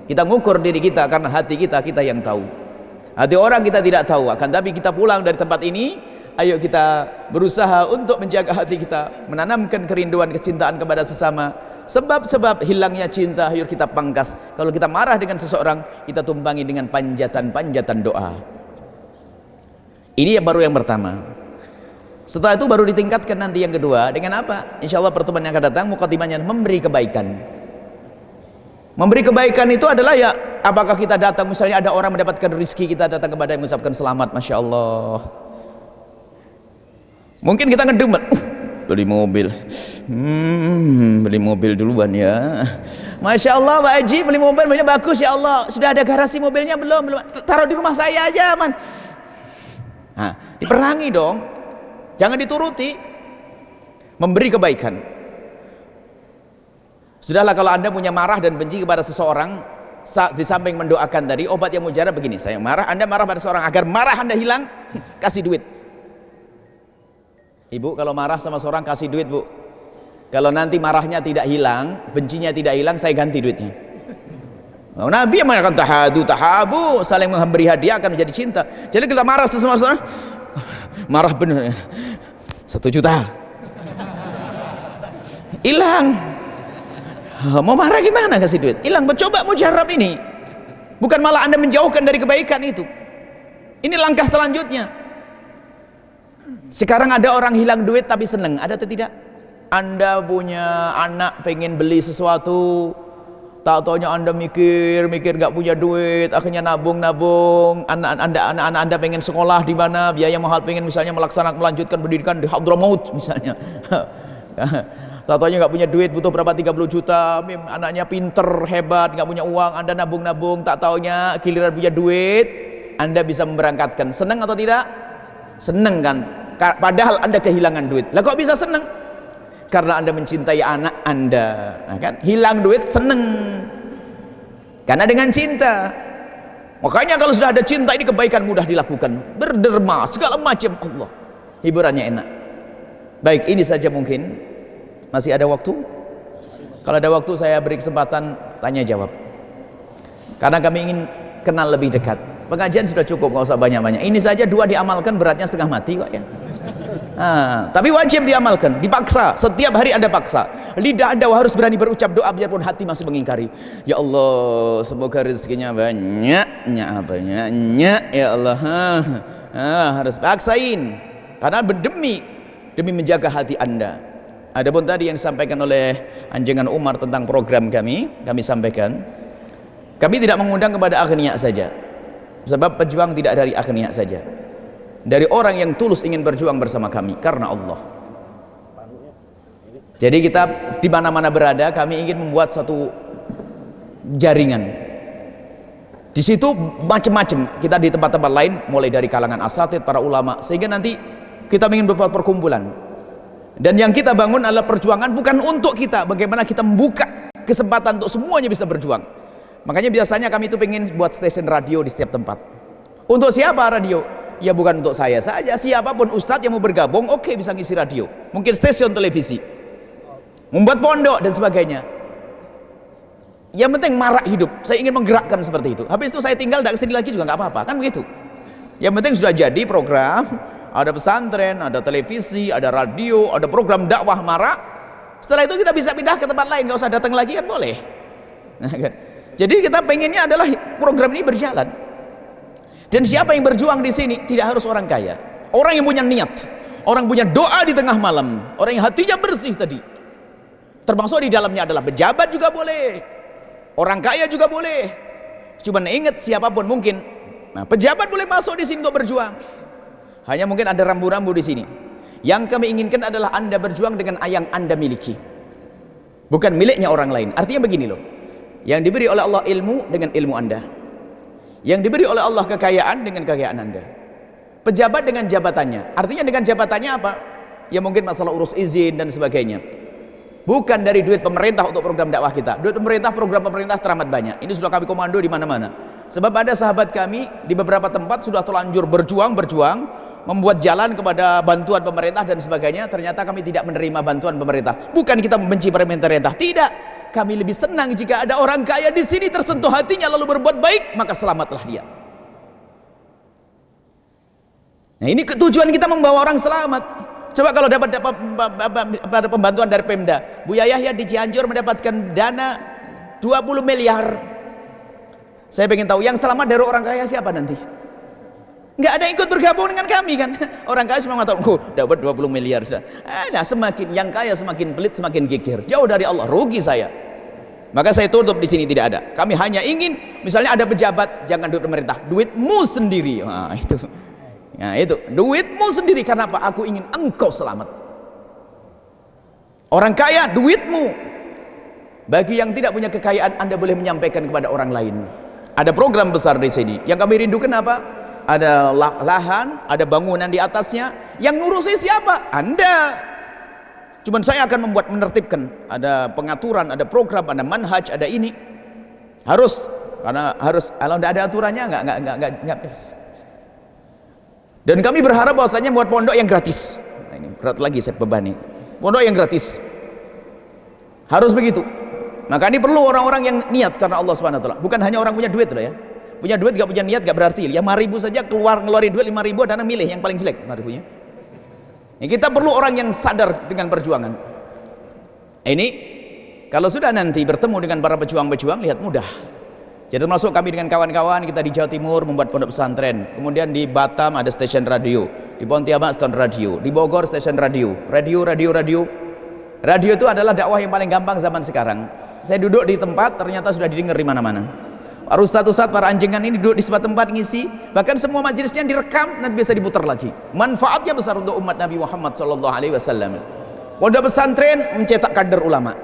Kita ngukur diri kita karena hati kita yang tahu. Hati orang kita tidak tahu, akan tapi kita pulang dari tempat ini, ayo kita berusaha untuk menjaga hati kita, menanamkan kerinduan, kecintaan kepada sesama. Sebab-sebab hilangnya cinta, ayo kita pangkas. Kalau kita marah dengan seseorang, kita tumpangi dengan panjatan-panjatan doa. Ini yang baru yang pertama. Setelah itu baru ditingkatkan nanti yang kedua. Dengan apa? Insya Allah pertemuan yang akan datang, mukadimahnya memberi kebaikan. Memberi kebaikan itu adalah ya, apakah kita datang, misalnya ada orang mendapatkan rezeki, kita datang kepada yang mengucapkan selamat, Masya Allah. Mungkin kita ngedemet, beli mobil, beli mobil duluan ya. Masya Allah Pak Haji, beli mobil mobilnya bagus ya Allah. Sudah ada garasi mobilnya belum? Taruh di rumah saya aja man. Nah, diperangi dong, jangan dituruti. Memberi kebaikan. Sudahlah kalau Anda punya marah dan benci kepada seseorang, di samping mendoakan tadi, obat yang mujarab begini, saya marah, Anda marah pada seseorang, agar marah Anda hilang, kasih duit. Ibu kalau marah sama seorang kasih duit bu, kalau nanti marahnya tidak hilang, bencinya tidak hilang, saya ganti duitnya. Nabi yang mengatakan tahabu, saling memberi hadiah akan menjadi cinta. Jadi kita marah sama seseorang, marah benar, 1 juta hilang. Mau marah gimana kasih duit? Hilang. Coba mujarab ini, bukan malah Anda menjauhkan dari kebaikan itu. Ini langkah selanjutnya. Sekarang ada orang hilang duit tapi seneng, ada atau tidak? Anda punya anak pengen beli sesuatu, tak taunya Anda mikir gak punya duit, akhirnya nabung. Anak Anda pengen sekolah di mana, biaya mahal, pengen misalnya melanjutkan pendidikan di Hadramaut misalnya. Tak taunya gak punya duit, butuh berapa 30 juta, anaknya pinter, hebat, gak punya uang, Anda nabung, tak taunya giliran punya duit, Anda bisa memberangkatkan. Senang atau tidak? Senang kan? Padahal Anda kehilangan duit. Lah kok bisa senang? Karena Anda mencintai anak Anda. Nah, kan? Hilang duit senang karena dengan cinta. Makanya kalau sudah ada cinta, ini kebaikan mudah dilakukan, berderma segala macam, Allah hiburannya enak. Baik, ini saja mungkin. Masih ada waktu? Kalau ada waktu saya beri kesempatan tanya jawab, karena kami ingin kenal lebih dekat. Pengajian sudah cukup, nggak usah banyak-banyak. Ini saja 2 diamalkan beratnya setengah mati kok ya. Tapi wajib diamalkan, dipaksa. Setiap hari Anda paksa. Lidah Anda harus berani berucap doa biarpun hati masih mengingkari. Ya Allah, semoga rezekinya banyaknya ya Allah. Harus paksain, karena demi menjaga hati Anda. Adapun tadi yang disampaikan oleh Anjingan Umar tentang program kami sampaikan, kami tidak mengundang kepada aghnia saja, sebab pejuang tidak dari aghnia saja, dari orang yang tulus ingin berjuang bersama kami karena Allah. Jadi kita di mana-mana berada, kami ingin membuat satu jaringan. Di situ macam-macam, kita di tempat-tempat lain, mulai dari kalangan asatid, para ulama, sehingga nanti kita ingin berbuat perkumpulan. Dan yang kita bangun adalah perjuangan bukan untuk kita, bagaimana kita membuka kesempatan untuk semuanya bisa berjuang. Makanya biasanya kami itu pengen buat stasiun radio di setiap tempat. Untuk siapa radio? Ya bukan untuk saya saja, siapapun ustadz yang mau bergabung, oke, bisa ngisi radio, mungkin stasiun televisi, membuat pondok dan sebagainya. Yang penting marak hidup, saya ingin menggerakkan seperti itu. Habis itu saya tinggal tidak kesini lagi juga nggak apa-apa, kan begitu. Yang penting sudah jadi program, ada pesantren, ada televisi, ada radio, ada program dakwah marak. Setelah itu kita bisa pindah ke tempat lain, nggak usah datang lagi kan boleh. Nah, kan? Jadi kita pengennya adalah program ini berjalan. Dan siapa yang berjuang di sini tidak harus orang kaya, orang yang punya niat, orang punya doa di tengah malam, orang yang hatinya bersih tadi. Termasuk di dalamnya adalah pejabat juga boleh, orang kaya juga boleh. Cuman ingat siapapun mungkin, nah, pejabat boleh masuk di sini untuk berjuang. Hanya mungkin ada rambu-rambu di sini. Yang kami inginkan adalah Anda berjuang dengan yang Anda miliki, bukan miliknya orang lain. Artinya begini loh, yang diberi oleh Allah ilmu dengan ilmu Anda, yang diberi oleh Allah kekayaan dengan kekayaan Anda, pejabat dengan jabatannya. Artinya dengan jabatannya apa? Ya mungkin masalah urus izin dan sebagainya. Bukan dari duit pemerintah untuk program dakwah kita. Duit pemerintah, program pemerintah teramat banyak. Ini sudah kami komando di mana-mana. Sebab ada sahabat kami di beberapa tempat sudah terlanjur berjuang, membuat jalan kepada bantuan pemerintah dan sebagainya. Ternyata kami tidak menerima bantuan pemerintah. Bukan kita membenci pemerintah, tidak. Kami lebih senang jika ada orang kaya di sini tersentuh hatinya lalu berbuat baik, maka selamatlah dia. Nah, ini tujuan kita membawa orang selamat. Coba kalau dapat pembantuan dari Pemda, Buya Yahya di Cianjur mendapatkan dana 20 miliar. Saya pengen tahu yang selamat dari orang kaya siapa nanti? Nggak ada yang ikut bergabung dengan kami kan? Orang kaya cuma mengatakan, dapat 20 miliar. Nah, semakin yang kaya semakin pelit, semakin gigir. Jauh dari Allah, rugi saya. Maka saya tutup di sini, tidak ada. Kami hanya ingin, misalnya ada pejabat, jangan duit pemerintah, duitmu sendiri. Nah, itu. Nah, itu, duitmu sendiri. Karena apa? Aku ingin engkau selamat. Orang kaya, duitmu. Bagi yang tidak punya kekayaan, Anda boleh menyampaikan kepada orang lain. Ada program besar di sini. Yang kami rindukan apa? Ada lahan, ada bangunan di atasnya. Yang ngurusi siapa? Anda. Cuman saya akan menertibkan, ada pengaturan, ada program, ada manhaj, ada ini. Harus, karena harus, kalau tidak ada aturannya nggak beres. Dan kami berharap bahwasanya buat pondok yang gratis. Nah, ini berat lagi saya bebani. Pondok yang gratis. Harus begitu. Maka ini perlu orang-orang yang niat karena Allah Subhanahu wa taala. Bukan hanya orang punya duit loh ya. Punya duit gak punya niat gak berarti. Ya 5.000 saja ngeluarin duit 5.000 dan milih yang paling jelek 5.000-nya. Ini kita perlu orang yang sadar dengan perjuangan. Ini kalau sudah nanti bertemu dengan para pejuang-pejuang, lihat mudah. Jadi termasuk kami dengan kawan-kawan kita di Jawa Timur membuat pondok pesantren. Kemudian di Batam ada stasiun radio, di Pontianak stasiun radio, di Bogor stasiun radio. Radio itu adalah dakwah yang paling gampang zaman sekarang. Saya duduk di tempat ternyata sudah didengar di mana-mana. Para ustadz-ustadz, para anjingan ini duduk di sebuah tempat ngisi, bahkan semua majelisnya direkam, nanti bisa diputar lagi. Manfaatnya besar untuk umat Nabi Muhammad SAW. Pondok pesantren mencetak kader ulama.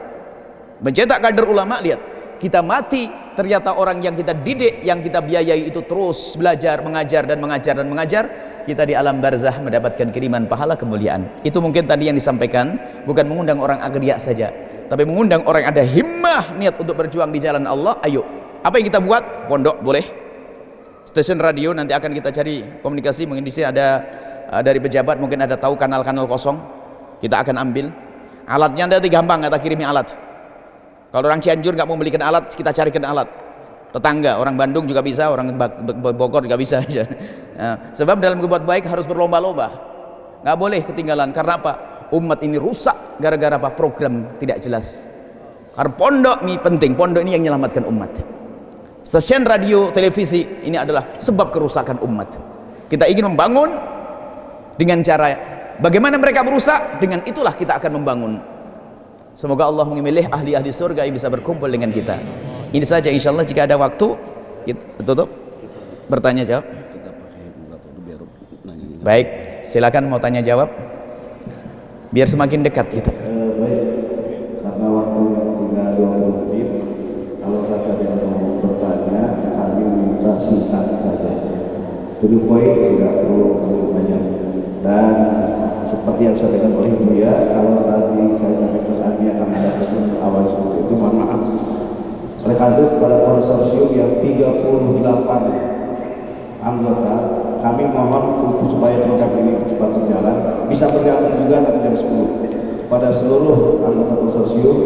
Mencetak kader ulama, lihat, kita mati, ternyata orang yang kita didik, yang kita biayai itu terus belajar, mengajar dan mengajar dan mengajar. Kita di alam barzah mendapatkan kiriman pahala kemuliaan. Itu mungkin tadi yang disampaikan, bukan mengundang orang agriak saja, tapi mengundang orang yang ada himmah, niat untuk berjuang di jalan Allah. Ayo. Apa yang kita buat? Pondok boleh, stasiun radio nanti akan kita cari komunikasi, mungkin di sini ada dari pejabat, mungkin ada tahu kanal-kanal kosong, kita akan ambil alatnya. Nanti gampang, kita kirimi alat. Kalau orang Cianjur nggak mau belikan alat, kita carikan alat. Tetangga, orang Bandung juga bisa, orang Bogor juga bisa. Nah, sebab dalam berbuat baik harus berlomba-lomba, nggak boleh ketinggalan. Karena apa? Umat ini rusak gara-gara apa? Program tidak jelas. Karena pondok ini penting, pondok ini yang menyelamatkan umat. Stasiun radio, televisi ini adalah sebab kerusakan umat. Kita ingin membangun dengan cara bagaimana mereka merusak, dengan itulah kita akan membangun. Semoga Allah memilih ahli-ahli surga yang bisa berkumpul dengan kita. Ini saja, insya Allah. Jika ada waktu kita tutup bertanya jawab. Baik, silakan mau tanya jawab biar semakin dekat kita. Baik, karena waktunya tinggal 20 menit, kalau kakak yang mau bertanya kami minta singkat saja. To the point, tidak perlu banyak. Dan seperti yang disampaikan oleh Buya, kalau tadi saya sampaikan kami akan ada pesan awal seperti itu, mohon maaf lanjut pada konsorsium yang 38 anggota, kami mohon untuk supaya program ini cepat berjalan, bisa bergabung juga nanti jam 10 pada seluruh anggota konsorsium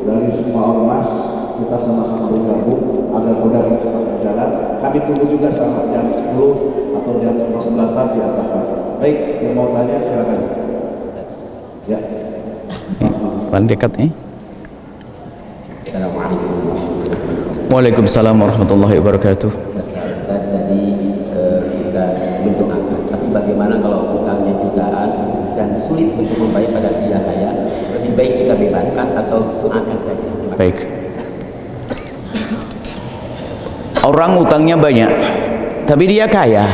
dari semua ormas. Kita sama-sama bergabung agar program ini cepat berjalan. Kami tunggu juga sampai jam 10 atau jam 11 di Atapa. Baik, yang mau tanya silakan. Ya. Paling dekat Assalamualaikum warahmatullahi wabarakatuh. Waalaikumsalam warahmatullahi wabarakatuh. Ustaz, tadi kita mendoakan, tapi bagaimana kalau utangnya jutaan dan sulit untuk membayar pada dia kaya? Lebih baik kita bebaskan atau doakan saja. Baik. Orang utangnya banyak, tapi dia kaya.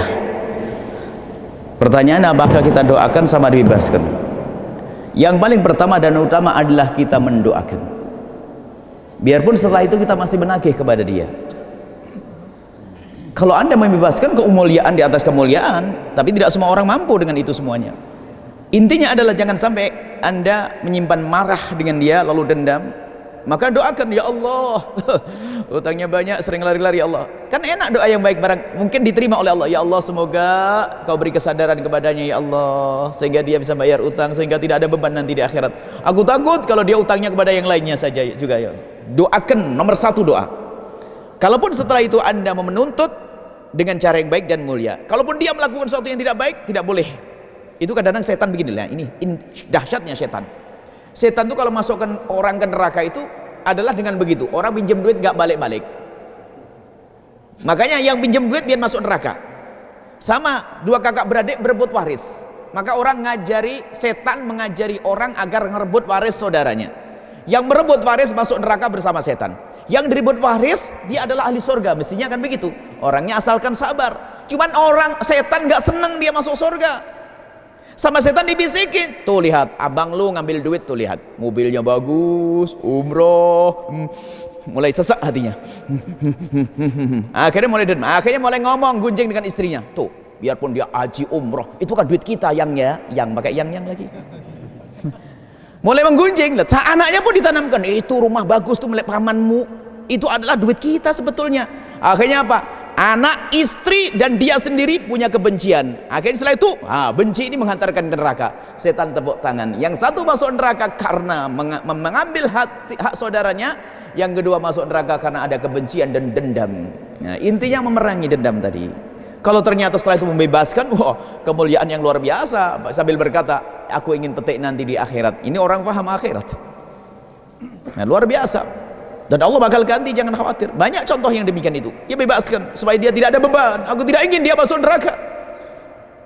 Pertanyaan, apakah kita doakan sama dibebaskan? Yang paling pertama dan utama adalah kita mendoakan. Biarpun setelah itu kita masih menagih kepada dia. Kalau Anda membebaskan, kemuliaan di atas kemuliaan, tapi tidak semua orang mampu dengan itu semuanya. Intinya adalah jangan sampai Anda menyimpan marah dengan dia lalu dendam. Maka doakan, ya Allah, utangnya banyak, sering lari-lari, ya Allah. Kan enak doa yang baik, barang mungkin diterima oleh Allah. Ya Allah, semoga kau beri kesadaran kepadanya, ya Allah, sehingga dia bisa bayar utang, sehingga tidak ada beban nanti di akhirat. Aku takut kalau dia utangnya kepada yang lainnya saja juga, ya. Doakan, nomor satu doa. Kalaupun setelah itu Anda mau menuntut dengan cara yang baik dan mulia. Kalaupun dia melakukan sesuatu yang tidak baik, tidak boleh. Itu kadang-kadang setan beginilah, ini dahsyatnya setan. Setan itu kalau masukkan orang ke neraka itu adalah dengan begitu. Orang pinjam duit gak balik-balik. Makanya yang pinjam duit biar masuk neraka. Sama dua kakak beradik berebut waris. Maka orang setan mengajari orang agar merebut waris saudaranya. Yang merebut waris masuk neraka bersama setan. Yang direbut waris dia adalah ahli surga. Mestinya kan begitu. Orangnya asalkan sabar. Cuman orang setan gak seneng dia masuk surga. Sama setan dibisikin, tuh lihat abang lu ngambil duit, tuh lihat mobilnya bagus, umroh, mulai sesak hatinya. Akhirnya mulai ngomong gunjing dengan istrinya, tuh biarpun dia haji umroh, itu kan duit kita yang pakai yang lagi. Mulai menggunjing, anaknya pun ditanamkan, itu rumah bagus tuh milik pamanmu, itu adalah duit kita sebetulnya. Akhirnya apa? Anak, istri, dan dia sendiri punya kebencian. Akhirnya setelah itu, benci ini menghantarkan ke neraka. Setan tepuk tangan. Yang satu masuk neraka karena mengambil hak saudaranya. Yang kedua masuk neraka karena ada kebencian dan dendam. Nah, intinya memerangi dendam tadi. Kalau ternyata setelah itu membebaskan, kemuliaan yang luar biasa. Sambil berkata, aku ingin petik nanti di akhirat. Ini orang paham akhirat. Nah, luar biasa. Dan Allah bakal ganti, jangan khawatir. Banyak contoh yang demikian itu. Ya bebaskan supaya dia tidak ada beban. Aku tidak ingin dia masuk neraka.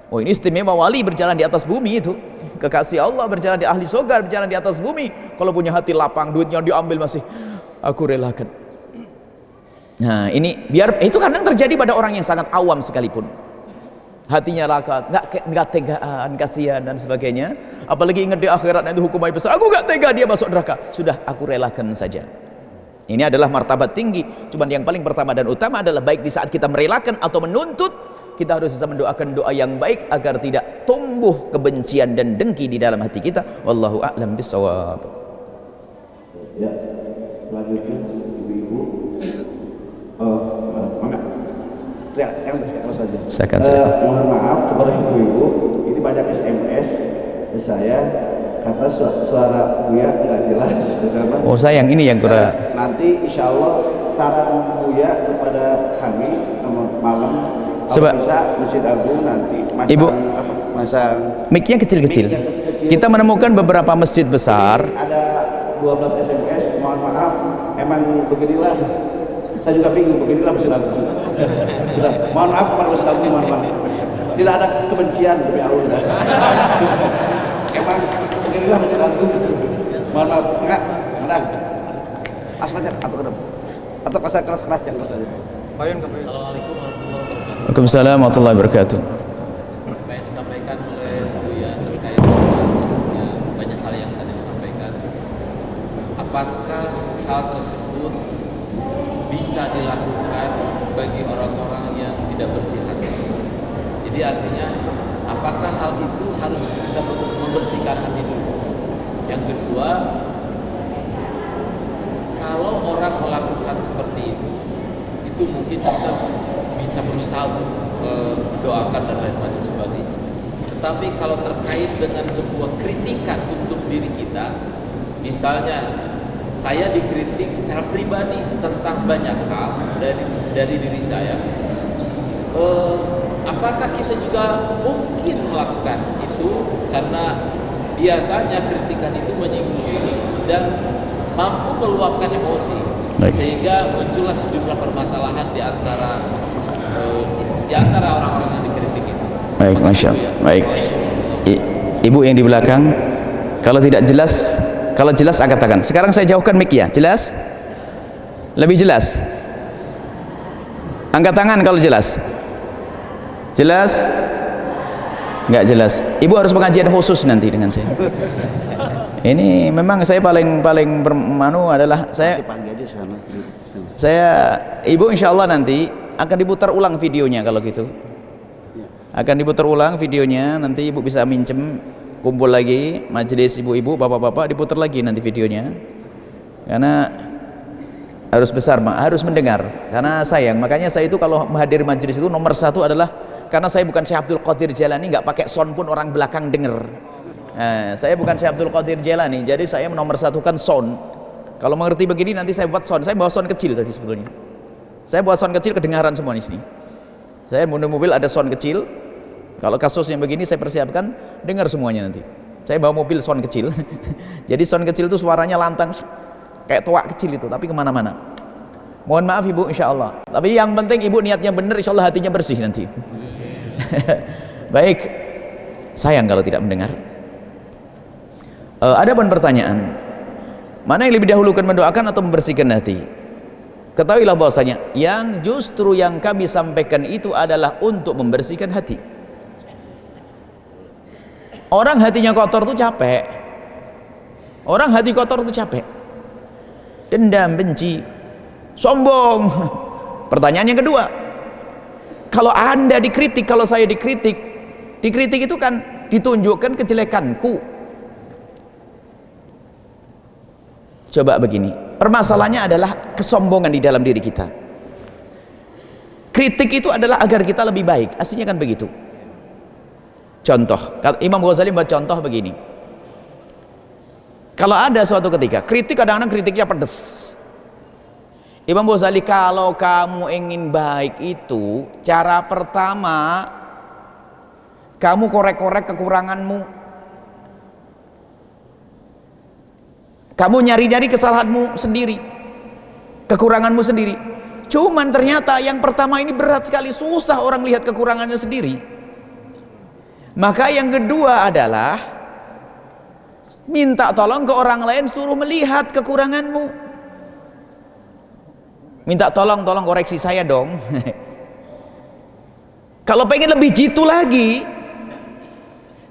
Oh, ini istimewa wali berjalan di atas bumi itu. Kekasih Allah berjalan di ahli surga, berjalan di atas bumi. Kalau punya hati lapang, duitnya diambil masih aku relakan. Nah, ini biar itu kadang terjadi pada orang yang sangat awam sekalipun. Hatinya laka, nggak tegaan, kasihan dan sebagainya. Apalagi ingat di akhirat nanti hukuman besar. Aku nggak tega dia masuk neraka. Sudah aku relakan saja. Ini adalah martabat tinggi. Cuman yang paling pertama dan utama adalah baik di saat kita merelakan atau menuntut, kita harus bisa mendoakan doa yang baik agar tidak tumbuh kebencian dan dengki di dalam hati kita. Wallahu a'lam bishawab. Ya, selanjutnya ibu-ibu. Yang saja. Mohon maaf kepada ibu-ibu. Ini banyak SMS ke saya. Kata suara Buya nggak jelas. Oh sayang, ini yang kurang. Nanti insya Allah saran Buya kepada kami malam kalau bisa Masjid Agung nanti masang mic-nya kecil-kecil. Kita menemukan beberapa masjid besar. Ada 12 SMS. Mohon maaf, emang beginilah. Saya juga bingung, beginilah Masjid Agung. Sudah, mohon maaf kepada Masjid Agung, mohon maaf. Tidak ada kebencian demi Allah. Emang beginilah Masjid Agung. Mohon maaf, enggak. Asal aja, atau ke depan. Atau keras-keras yang keras aja. Waalaikumsalam warahmatullahi wabarakatuh. Apa yang disampaikan oleh Buya terkait dengan banyak hal yang tadi disampaikan, apakah hal tersebut bisa dilakukan bagi orang-orang yang tidak bersih hati? Jadi artinya apakah hal itu harus kita membersihkan hati dulu? Yang kedua, kalau orang melakukan mendoakan seperti itu mungkin kita bisa berusaha untuk mendoakan dan lain macam sebagainya. Tetapi kalau terkait dengan sebuah kritikan untuk diri kita, misalnya saya dikritik secara pribadi tentang banyak hal dari diri saya, apakah kita juga mungkin melakukan itu? Karena biasanya kritikan itu menyinggung diri dan mampu meluapkan emosi. Baik. Sehingga muncullah sejumlah permasalahan di antara orang-orang yang dikritik itu. Baik, Masya Allah. Baik. Ibu yang di belakang, kalau tidak jelas, kalau jelas angkat tangan. Sekarang saya jauhkan mic ya. Jelas? Lebih jelas? Angkat tangan kalau jelas. Jelas? Enggak jelas. Ibu harus pengajian khusus nanti dengan saya. Ini memang saya paling bermanu adalah ibu insya Allah nanti akan diputar ulang videonya. Kalau gitu akan diputar ulang videonya, nanti ibu bisa minjem, kumpul lagi majelis ibu-ibu, bapak-bapak, diputar lagi nanti videonya, karena harus besar, harus mendengar, karena sayang. Makanya saya itu kalau menghadiri majelis itu nomor satu adalah karena saya bukan Syekh Abdul Qadir Jailani, nggak pakai sound pun orang belakang denger. Nah, saya bukan Syekh Abdul Qadir Jailani, jadi saya nomor satukan sound. Kalau mengerti begini nanti saya buat sound. Saya bawa sound kecil tadi sebetulnya. Saya buat sound kecil kedengaran semua di sini. Saya mobil ada sound kecil. Kalau kasusnya begini saya persiapkan dengar semuanya nanti. Saya bawa mobil sound kecil. Jadi sound kecil itu suaranya lantang kayak tua kecil itu, tapi kemana-mana. Mohon maaf ibu, insya Allah. Tapi yang penting ibu niatnya benar, insya Allah hatinya bersih nanti. Baik. Sayang kalau tidak mendengar. Ada pun pertanyaan, mana yang lebih dahulukan, mendoakan atau membersihkan hati? Ketahuilah bahwasanya yang justru yang kami sampaikan itu adalah untuk membersihkan hati. Orang hatinya kotor itu capek. Orang hati kotor itu capek. Dendam, benci, sombong. Pertanyaan yang kedua, kalau Anda dikritik, kalau saya dikritik itu kan ditunjukkan kejelekanku. Coba begini, permasalahannya adalah kesombongan di dalam diri kita. Kritik itu adalah agar kita lebih baik, aslinya kan begitu. Contoh, Imam Ghazali buat contoh begini. Kalau ada suatu ketika, kritik kadang-kadang kritiknya pedes. Imam Ghazali, kalau kamu ingin baik itu, cara pertama, kamu korek-korek kekuranganmu. Kamu nyari-nyari kesalahanmu sendiri, kekuranganmu sendiri. Cuman ternyata yang pertama ini berat sekali, susah orang lihat kekurangannya sendiri. Maka yang kedua adalah minta tolong ke orang lain, suruh melihat kekuranganmu. Minta tolong koreksi saya dong. Kalau pengen lebih jitu lagi,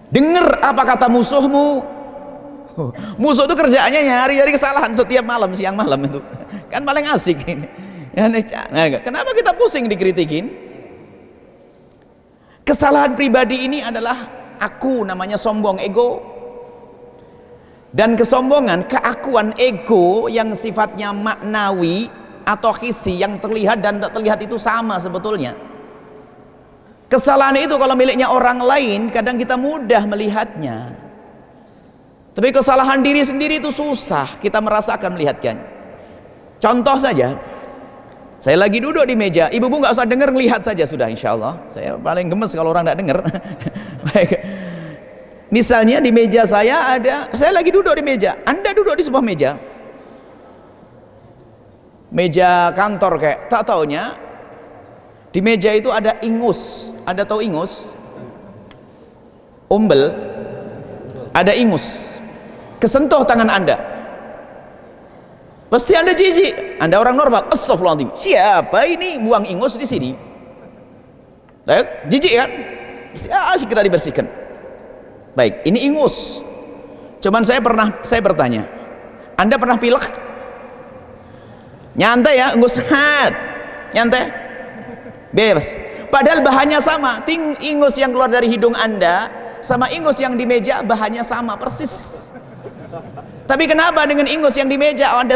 denger apa kata musuhmu. Musuh itu kerjaannya nyari-nyari kesalahan setiap malam, siang malam itu kan paling asik ini. Nah, kenapa kita pusing dikritikin? Kesalahan pribadi ini adalah aku, namanya sombong, ego. Dan kesombongan, keakuan, ego yang sifatnya maknawi atau hisi, yang terlihat dan tak terlihat itu sama sebetulnya. Kesalahan itu kalau miliknya orang lain kadang kita mudah melihatnya. Tapi kesalahan diri sendiri itu susah kita merasakan, melihatkan. Contoh saja, saya lagi duduk di meja, ibu-ibu nggak usah dengar, lihat saja sudah, insya Allah. Saya paling gemes kalau orang nggak dengar. Baik. Misalnya di meja saya lagi duduk di meja, Anda duduk di sebuah meja kantor kayak, tak taunya di meja itu ada ingus. Anda tahu ingus? Umbel, ada ingus. Kesentuh tangan Anda, pasti Anda jijik. Anda orang normal, astagfirullahaladzim, siapa ini buang ingus di sini? Jijik kan? Pasti segera dibersihkan. Baik, ini ingus. Cuman saya bertanya, Anda pernah pilek? Nyantai ya, ingus nyantai, bebas. Padahal bahannya sama. Ingus yang keluar dari hidung Anda sama ingus yang di meja bahannya sama persis. Tapi kenapa dengan ingus yang di meja Anda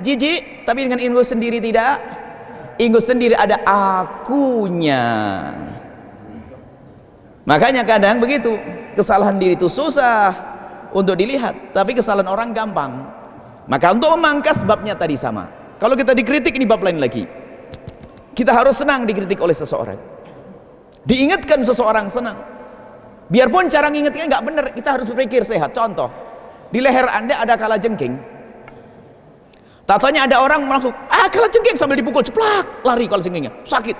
jijik, tapi dengan ingus sendiri tidak. Ingus sendiri ada akunya. Makanya kadang begitu, kesalahan diri itu susah untuk dilihat, tapi kesalahan orang gampang. Maka untuk memangkas babnya tadi sama. Kalau kita dikritik ini bab lain lagi. Kita harus senang dikritik oleh seseorang. Diingatkan seseorang senang. Biarpun cara ngingetnya nggak benar, kita harus berpikir sehat. Contoh, di leher Anda ada kalajengking. Tatanya ada orang langsung, kalajengking sambil dipukul, ceplak, lari kalajengkingnya, sakit.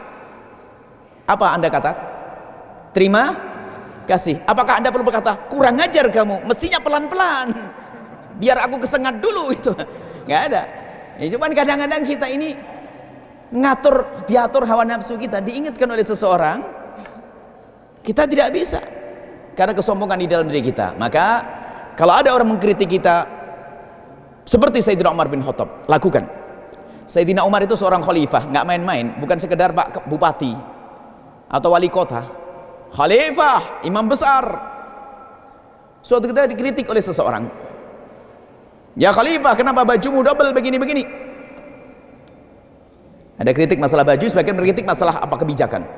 Apa Anda kata? Terima kasih. Apakah Anda perlu berkata, kurang ajar kamu, mestinya pelan-pelan, biar aku kesengat dulu itu? Nggak ada. Ya, cuman kadang-kadang kita ini diatur hawa nafsu kita, diingatkan oleh seseorang, kita tidak bisa karena kesombongan di dalam diri kita. Maka kalau ada orang mengkritik kita seperti Sayyidina Umar bin Khattab, lakukan. Sayyidina Umar itu seorang khalifah, nggak main-main, bukan sekedar Pak Bupati atau wali kota, khalifah, imam besar. Suatu ketika dikritik oleh seseorang, ya khalifah, kenapa bajumu double begini-begini? Ada kritik masalah baju, sebagian berkritik masalah apa kebijakan.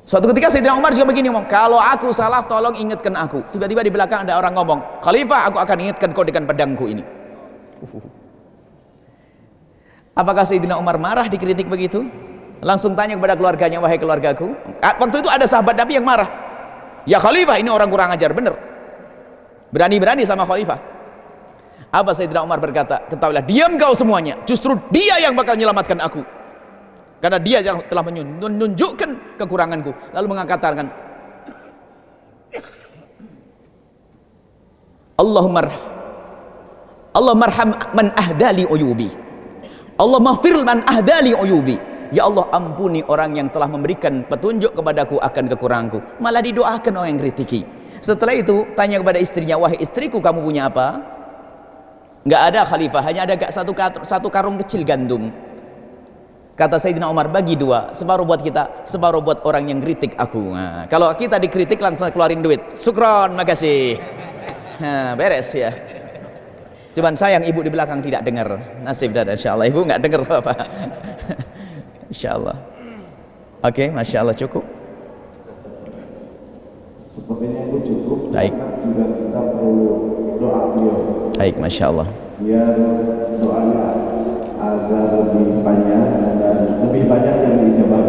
Suatu ketika Sayyidina Umar juga begini ngomong, kalau aku salah tolong ingatkan aku. Tiba-tiba di belakang ada orang ngomong, khalifah, aku akan ingatkan kau dengan pedangku ini. Apakah Sayyidina Umar marah dikritik begitu? Langsung tanya kepada keluarganya, wahai keluargaku. Waktu itu ada sahabat Nabi yang marah, ya khalifah, ini orang kurang ajar, bener, berani-berani sama khalifah. Apa Sayyidina Umar berkata, ketahuilah, diam kau semuanya, justru dia yang bakal menyelamatkan aku, karena dia yang telah menunjukkan kekuranganku. Lalu mengatakan, Allahumma marham man ahdali uyubi, Allah maghfir man ahdali uyubi. Ya Allah, ampuni orang yang telah memberikan petunjuk kepadaku akan kekuranganku. Malah didoakan orang yang kritiki. Setelah itu tanya kepada istrinya, wahai istriku, kamu punya apa? Nggak ada khalifah, hanya ada satu karung kecil gandum. Kata Sayyidina Umar, bagi dua, separuh buat kita, separuh buat orang yang kritik aku. Nah, kalau kita dikritik langsung keluarin duit, syukron, makasih. Nah, beres ya. Cuman sayang ibu di belakang tidak dengar. Nasib dah, insyaallah ibu nggak dengar apa. Insyaallah. Oke, masya Allah, cukup. Sepertinya itu cukup. Baik. Juga kita perlu doa beliau. Baik, masya Allah. Biar doanya agar lebih panjang dan lebih banyak yang dijawab.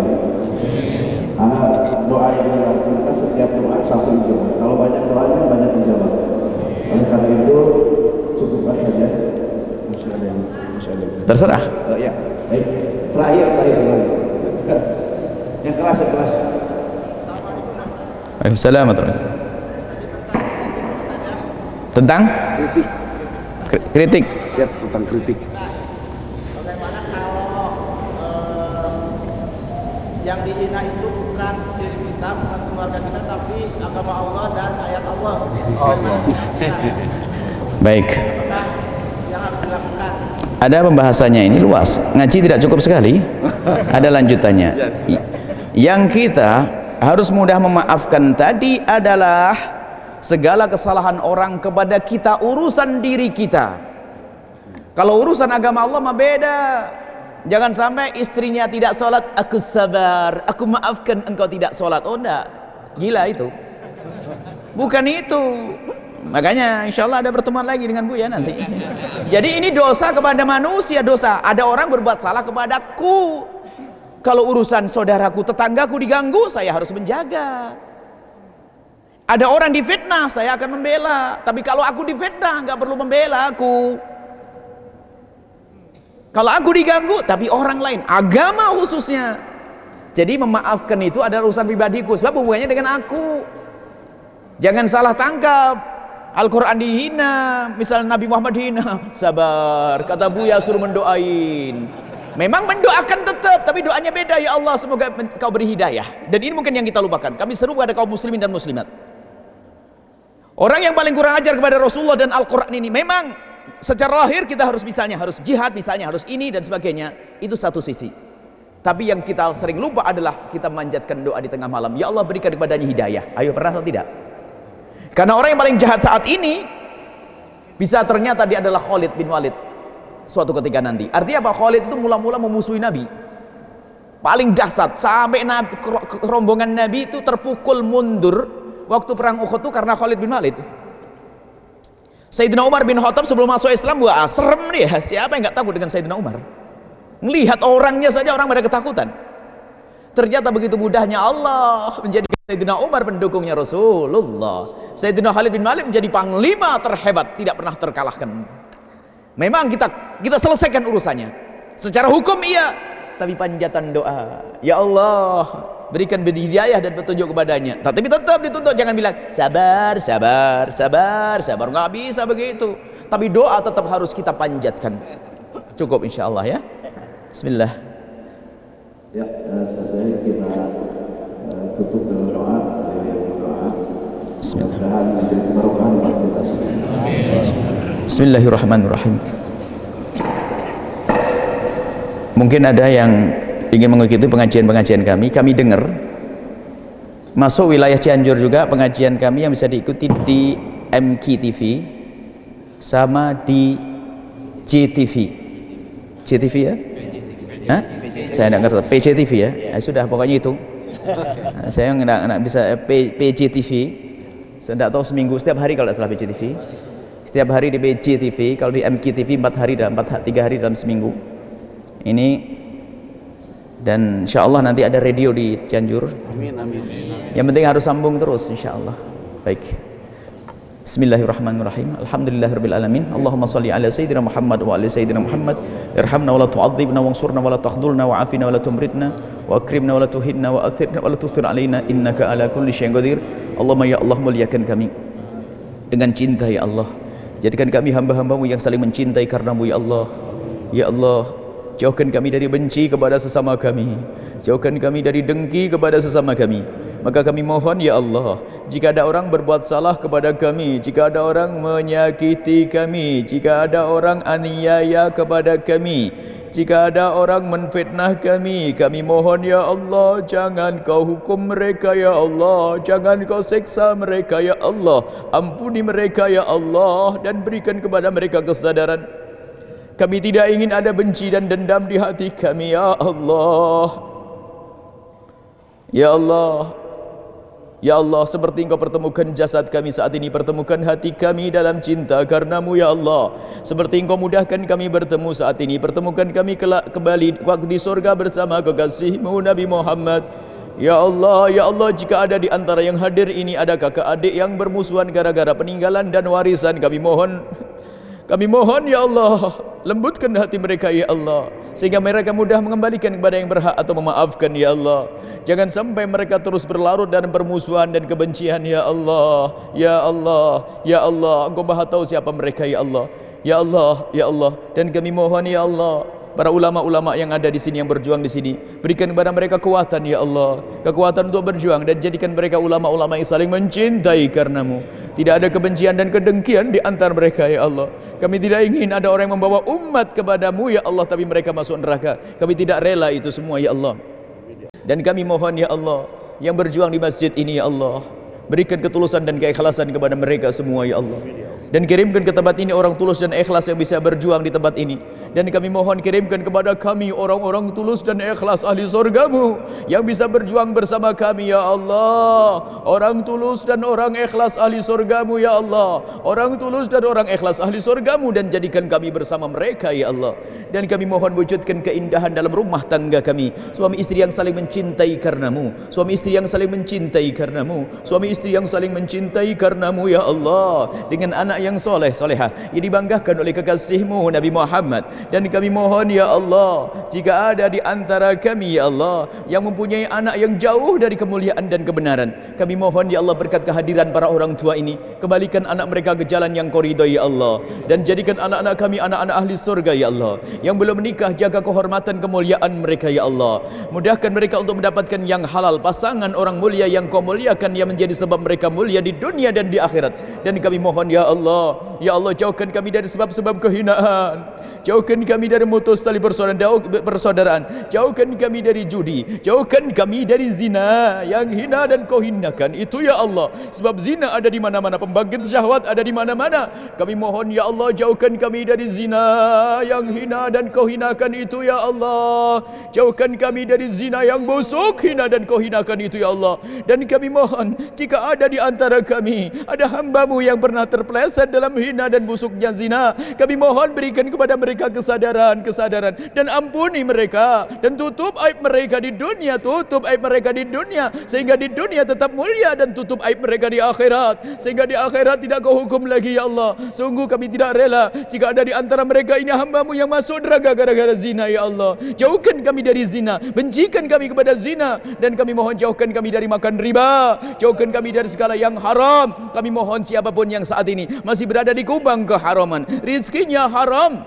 Karena doa yang dilakukan setiap doa satu dijawab. Kalau banyak doanya banyak dijawab. Oleh karena itu cukuplah saja. Masya Allah. Terserah. Ya, baik. Terakhir. Yang keras. Waalaikumsalam. Tentang kritik. Ya, tentang kritik. Bagaimana kalau yang dihina itu bukan diri kita, bukan keluarga kita, tapi agama Allah dan ayat Allah? Bagaimana sikapnya? Baik. Apakah yang harus dilakukan? Ada pembahasannya, ini luas. Ngaji tidak cukup sekali. Ada lanjutannya. Yang kita harus mudah memaafkan tadi adalah segala kesalahan orang kepada kita, urusan diri kita. Kalau urusan agama Allah mah beda. Jangan sampai istrinya tidak sholat, aku sabar, aku maafkan engkau tidak sholat. Oh enggak, gila itu. Bukan itu. Makanya insya Allah ada pertemuan lagi dengan Buya nanti. Jadi ini dosa kepada manusia, dosa. Ada orang berbuat salah kepadaku. Kalau urusan saudaraku, tetanggaku diganggu, saya harus menjaga. Ada orang difitnah, saya akan membela. Tapi kalau aku difitnah, nggak perlu membela aku. Kalau aku diganggu, tapi orang lain, agama khususnya. Jadi memaafkan itu adalah urusan pribadiku, sebab hubungannya dengan aku. Jangan salah tangkap. Al-Quran dihina, misalnya Nabi Muhammad dihina, sabar, kata Buya suruh mendoain. Memang mendoakan tetap, tapi doanya beda. Ya Allah, semoga kau beri hidayah. Dan ini mungkin yang kita lupakan. Kami seru pada kaum muslimin dan muslimat. Orang yang paling kurang ajar kepada Rasulullah dan Al-Quran ini, memang secara lahir kita harus misalnya harus jihad, misalnya harus ini dan sebagainya. Itu satu sisi. Tapi yang kita sering lupa adalah kita memanjatkan doa di tengah malam. Ya Allah, berikan kepadanya hidayah. Ayo, pernah atau tidak? Karena orang yang paling jahat saat ini bisa ternyata dia adalah Khalid bin Walid. suatu ketika nanti. Artinya apa? Khalid itu mula-mula memusuhi Nabi. Paling dahsyat sampai rombongan Nabi itu terpukul mundur waktu perang Uhud itu karena Khalid bin Walid. Sayyidina Umar bin Khattab sebelum masuk Islam, wah serem nih ya. Siapa yang nggak takut dengan Sayyidina Umar? Melihat orangnya saja orang pada ketakutan. Ternyata begitu mudahnya Allah menjadikan Sayyidina Umar pendukungnya Rasulullah. Sayyidina Khalid bin Walid menjadi panglima terhebat, tidak pernah terkalahkan. Memang kita selesaikan urusannya. Secara hukum iya, tapi panjatan doa. Ya Allah, berikan hidayah dan petunjuk kepadanya. Tapi tetap dituntut, jangan bilang sabar, sabar, sabar, sabar. Nggak bisa begitu. Tapi doa tetap harus kita panjatkan. Cukup insya Allah ya. Bismillah. Ya, selesai kita tutup dengan doa. Bismillah. Mudah-mudahan menjadi keberkahan buat kita semua. Bismillahirrahmanirrahim. Mungkin ada yang ingin mengikuti pengajian-pengajian kami dengar masuk wilayah Cianjur juga pengajian kami yang bisa diikuti di MKTV sama di JTV ya? Hah? Saya tidak ngerti, PJTV ya? Sudah pokoknya itu. Saya nggak bisa PJTV. Saya tidak tahu seminggu, setiap hari kalau tidak salah PJTV. Setiap hari di PJTV, kalau di MKTV 3 hari dalam seminggu. Ini dan insya Allah nanti ada radio di Cianjur. Amin. Yang penting harus sambung terus insya Allah. Baik. Bismillahirrahmanirrahim. Alhamdulillahirabbil alamin. Allahumma shalli ala sayyidina Muhammad wa ala sayyidina Muhammad. Irhamna wa la tu'adzibna wansurna wa la takhdhulna wa afina wa la tumritna wa akrimna wa la tuhinna wa athirna wa la tusir alaina innaka ala kulli syai'in qadir. Allahumma ya Allah, muliakan kami dengan cinta ya Allah. Jadikan kami hamba-hambamu yang saling mencintai karenamu ya Allah. Ya Allah, jauhkan kami dari benci kepada sesama kami, jauhkan kami dari dengki kepada sesama kami. Maka kami mohon ya Allah, jika ada orang berbuat salah kepada kami, jika ada orang menyakiti kami, jika ada orang aniaya kepada kami, jika ada orang menfitnah kami mohon ya Allah, jangan kau hukum mereka ya Allah, jangan kau siksa mereka ya Allah, ampuni mereka ya Allah, dan berikan kepada mereka kesadaran. Kami tidak ingin ada benci dan dendam di hati kami ya Allah. Ya Allah, ya Allah, seperti Engkau pertemukan jasad kami saat ini, pertemukan hati kami dalam cinta karenamu ya Allah. Seperti Engkau mudahkan kami bertemu saat ini, pertemukan kami kelak kembali waktu di surga bersama kekasih-Mu Nabi Muhammad. Ya Allah, jika ada di antara yang hadir ini ada kakak adik yang bermusuhan gara-gara peninggalan dan warisan, kami mohon ya Allah, lembutkan hati mereka ya Allah, sehingga mereka mudah mengembalikan kepada yang berhak atau memaafkan ya Allah. Jangan sampai mereka terus berlarut dalam permusuhan dan kebencian ya Allah. Ya Allah, ya Allah, Engkau Maha tahu siapa mereka ya Allah. Ya Allah, ya Allah, dan kami mohon ya Allah, para ulama-ulama yang ada di sini, yang berjuang di sini, berikan kepada mereka kekuatan ya Allah, kekuatan untuk berjuang, dan jadikan mereka ulama-ulama yang saling mencintai karenamu. Tidak ada kebencian dan kedengkian di antara mereka ya Allah. Kami tidak ingin ada orang yang membawa umat kepadamu ya Allah, tapi mereka masuk neraka. Kami tidak rela itu semua ya Allah. Dan kami mohon ya Allah, yang berjuang di masjid ini ya Allah, berikan ketulusan dan keikhlasan kepada mereka semua ya Allah. Dan kirimkan ke tempat ini orang tulus dan ikhlas yang bisa berjuang di tempat ini. Dan kami mohon kirimkan kepada kami orang-orang tulus dan ikhlas ahli surgamu yang bisa berjuang bersama kami ya Allah. Orang tulus dan orang ikhlas ahli surgamu ya Allah. Orang tulus dan orang ikhlas ahli surgamu, dan jadikan kami bersama mereka ya Allah. Dan kami mohon wujudkan keindahan dalam rumah tangga kami, suami istri yang saling mencintai karenamu, suami istri yang saling mencintai karenamu, suami istri yang saling mencintai karenamu ya Allah, dengan anak yang soleh solehah yang dibanggakan oleh kekasih-Mu Nabi Muhammad. Dan kami mohon ya Allah, jika ada di antara kami ya Allah yang mempunyai anak yang jauh dari kemuliaan dan kebenaran, kami mohon ya Allah, berkat kehadiran para orang tua ini, kembalikan anak mereka ke jalan yang Kau ridhai ya Allah, dan jadikan anak-anak kami anak-anak ahli surga ya Allah. Yang belum menikah, jaga kehormatan kemuliaan mereka ya Allah, mudahkan mereka untuk mendapatkan yang halal, pasangan orang mulia yang Kau muliakan, yang menjadi sebab mereka mulia di dunia dan di akhirat. Dan kami mohon ya Allah, Allah. Ya Allah, jauhkan kami dari sebab-sebab kehinaan, jauhkan kami dari mutus tali persaudaraan, jauhkan kami dari judi, jauhkan kami dari zina yang hina dan kau hinakan itu ya Allah. Sebab zina ada di mana-mana, pembangkit syahwat ada di mana-mana. Kami mohon ya Allah, jauhkan kami dari zina yang hina dan kau hinakan itu ya Allah. Jauhkan kami dari zina yang busuk, hina dan kau hinakan itu ya Allah. Dan kami mohon, jika ada di antara kami ada hamba-Mu yang pernah terpeleset dalam hina dan busuknya zina, kami mohon berikan kepada mereka kesadaran dan ampuni mereka dan tutup aib mereka di dunia, tutup aib mereka di dunia sehingga di dunia tetap mulia, dan tutup aib mereka di akhirat sehingga di akhirat tidak kau hukum lagi ya Allah. Sungguh kami tidak rela jika ada di antara mereka ini hamba-Mu yang masuk neraka gara-gara zina ya Allah. Jauhkan kami dari zina, bencikan kami kepada zina, dan kami mohon jauhkan kami dari makan riba, jauhkan kami dari segala yang haram. Kami mohon siapapun yang saat ini masih berada di kubang keharaman, rizkinya haram,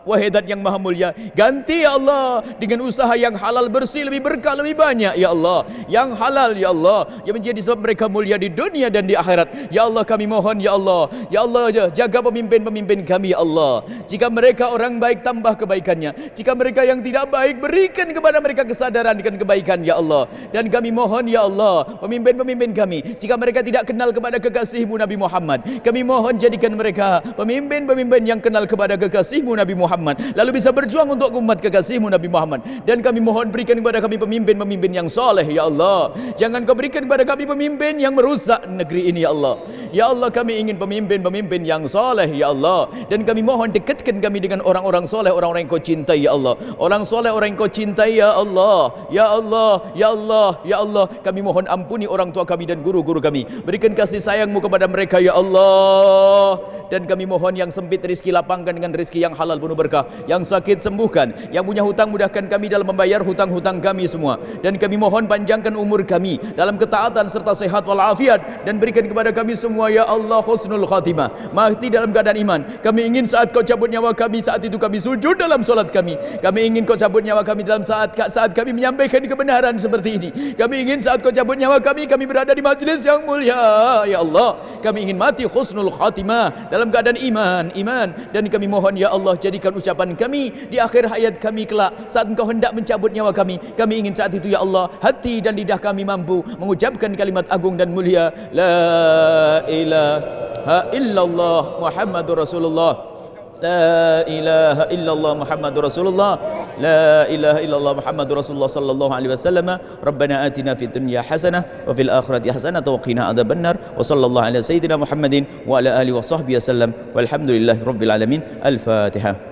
wahai Zat yang maha mulia, ganti ya Allah dengan usaha yang halal, bersih, lebih berkah, lebih banyak ya Allah, yang halal ya Allah, yang menjadi sebab mereka mulia di dunia dan di akhirat ya Allah. Kami mohon ya Allah, ya Allah, jaga pemimpin-pemimpin kami ya Allah. Jika mereka orang baik, tambah kebaikannya. Jika mereka yang tidak baik, berikan kepada mereka kesadaran dengan kebaikan ya Allah. Dan kami mohon ya Allah, pemimpin-pemimpin kami, jika mereka tidak kenal kepada kekasih-Mu Nabi Muhammad, kami mohon jadikan mereka pemimpin-pemimpin yang kenal kepada kekasih-Mu Nabi Muhammad, lalu bisa berjuang untuk umat kekasih-Mu Nabi Muhammad. Dan kami mohon berikan kepada kami pemimpin-pemimpin yang soleh ya Allah. Jangan Kau berikan kepada kami pemimpin yang merusak negeri ini ya Allah. Ya Allah, kami ingin pemimpin-pemimpin yang soleh ya Allah. Dan kami mohon dekatkan kami dengan orang-orang soleh, orang-orang yang Kau cintai ya Allah. Orang soleh, orang yang Kau cintai ya Allah. Ya Allah, ya Allah, ya Allah. Kami mohon ampuni orang tua kami dan guru-guru kami. Berikan kasih sayang-Mu kepada mereka ya Allah. Dan kami mohon yang sempit rezeki lapangkan dengan rezeki yang halal penuh berkah, yang sakit sembuhkan, yang punya hutang mudahkan kami dalam membayar hutang-hutang kami semua. Dan kami mohon panjangkan umur kami dalam ketaatan serta sehat walafiat, dan berikan kepada kami semua ya Allah husnul khatimah, mati dalam keadaan iman. Kami ingin saat Kau cabut nyawa kami, saat itu kami sujud dalam solat kami. Kami ingin Kau cabut nyawa kami dalam saat kami menyampaikan kebenaran seperti ini. Kami ingin saat Kau cabut nyawa kami berada di majlis yang mulia ya Allah. Kami ingin mati husnul khatimah dalam keadaan iman. Dan kami mohon ya Allah, jadikan ucapan kami di akhir hayat kami kelak saat Engkau hendak mencabut nyawa kami. Kami ingin saat itu ya Allah, hati dan lidah kami mampu mengucapkan kalimat agung dan mulia, la ilaha illallah Muhammadur Rasulullah. La ilaha illallah Muhammadur Rasulullah. La ilaha illallah Muhammadur Rasulullah sallallahu alaihi wasallam. Rabbana atina fid dunya hasanah wa fil akhirati hasanah wa qina adzabannar. Wa sallallahu ala sayyidina Muhammadin wa ala alihi wa sahbihi wasallam. Walhamdulillahirabbil alamin. Al-Fatihah.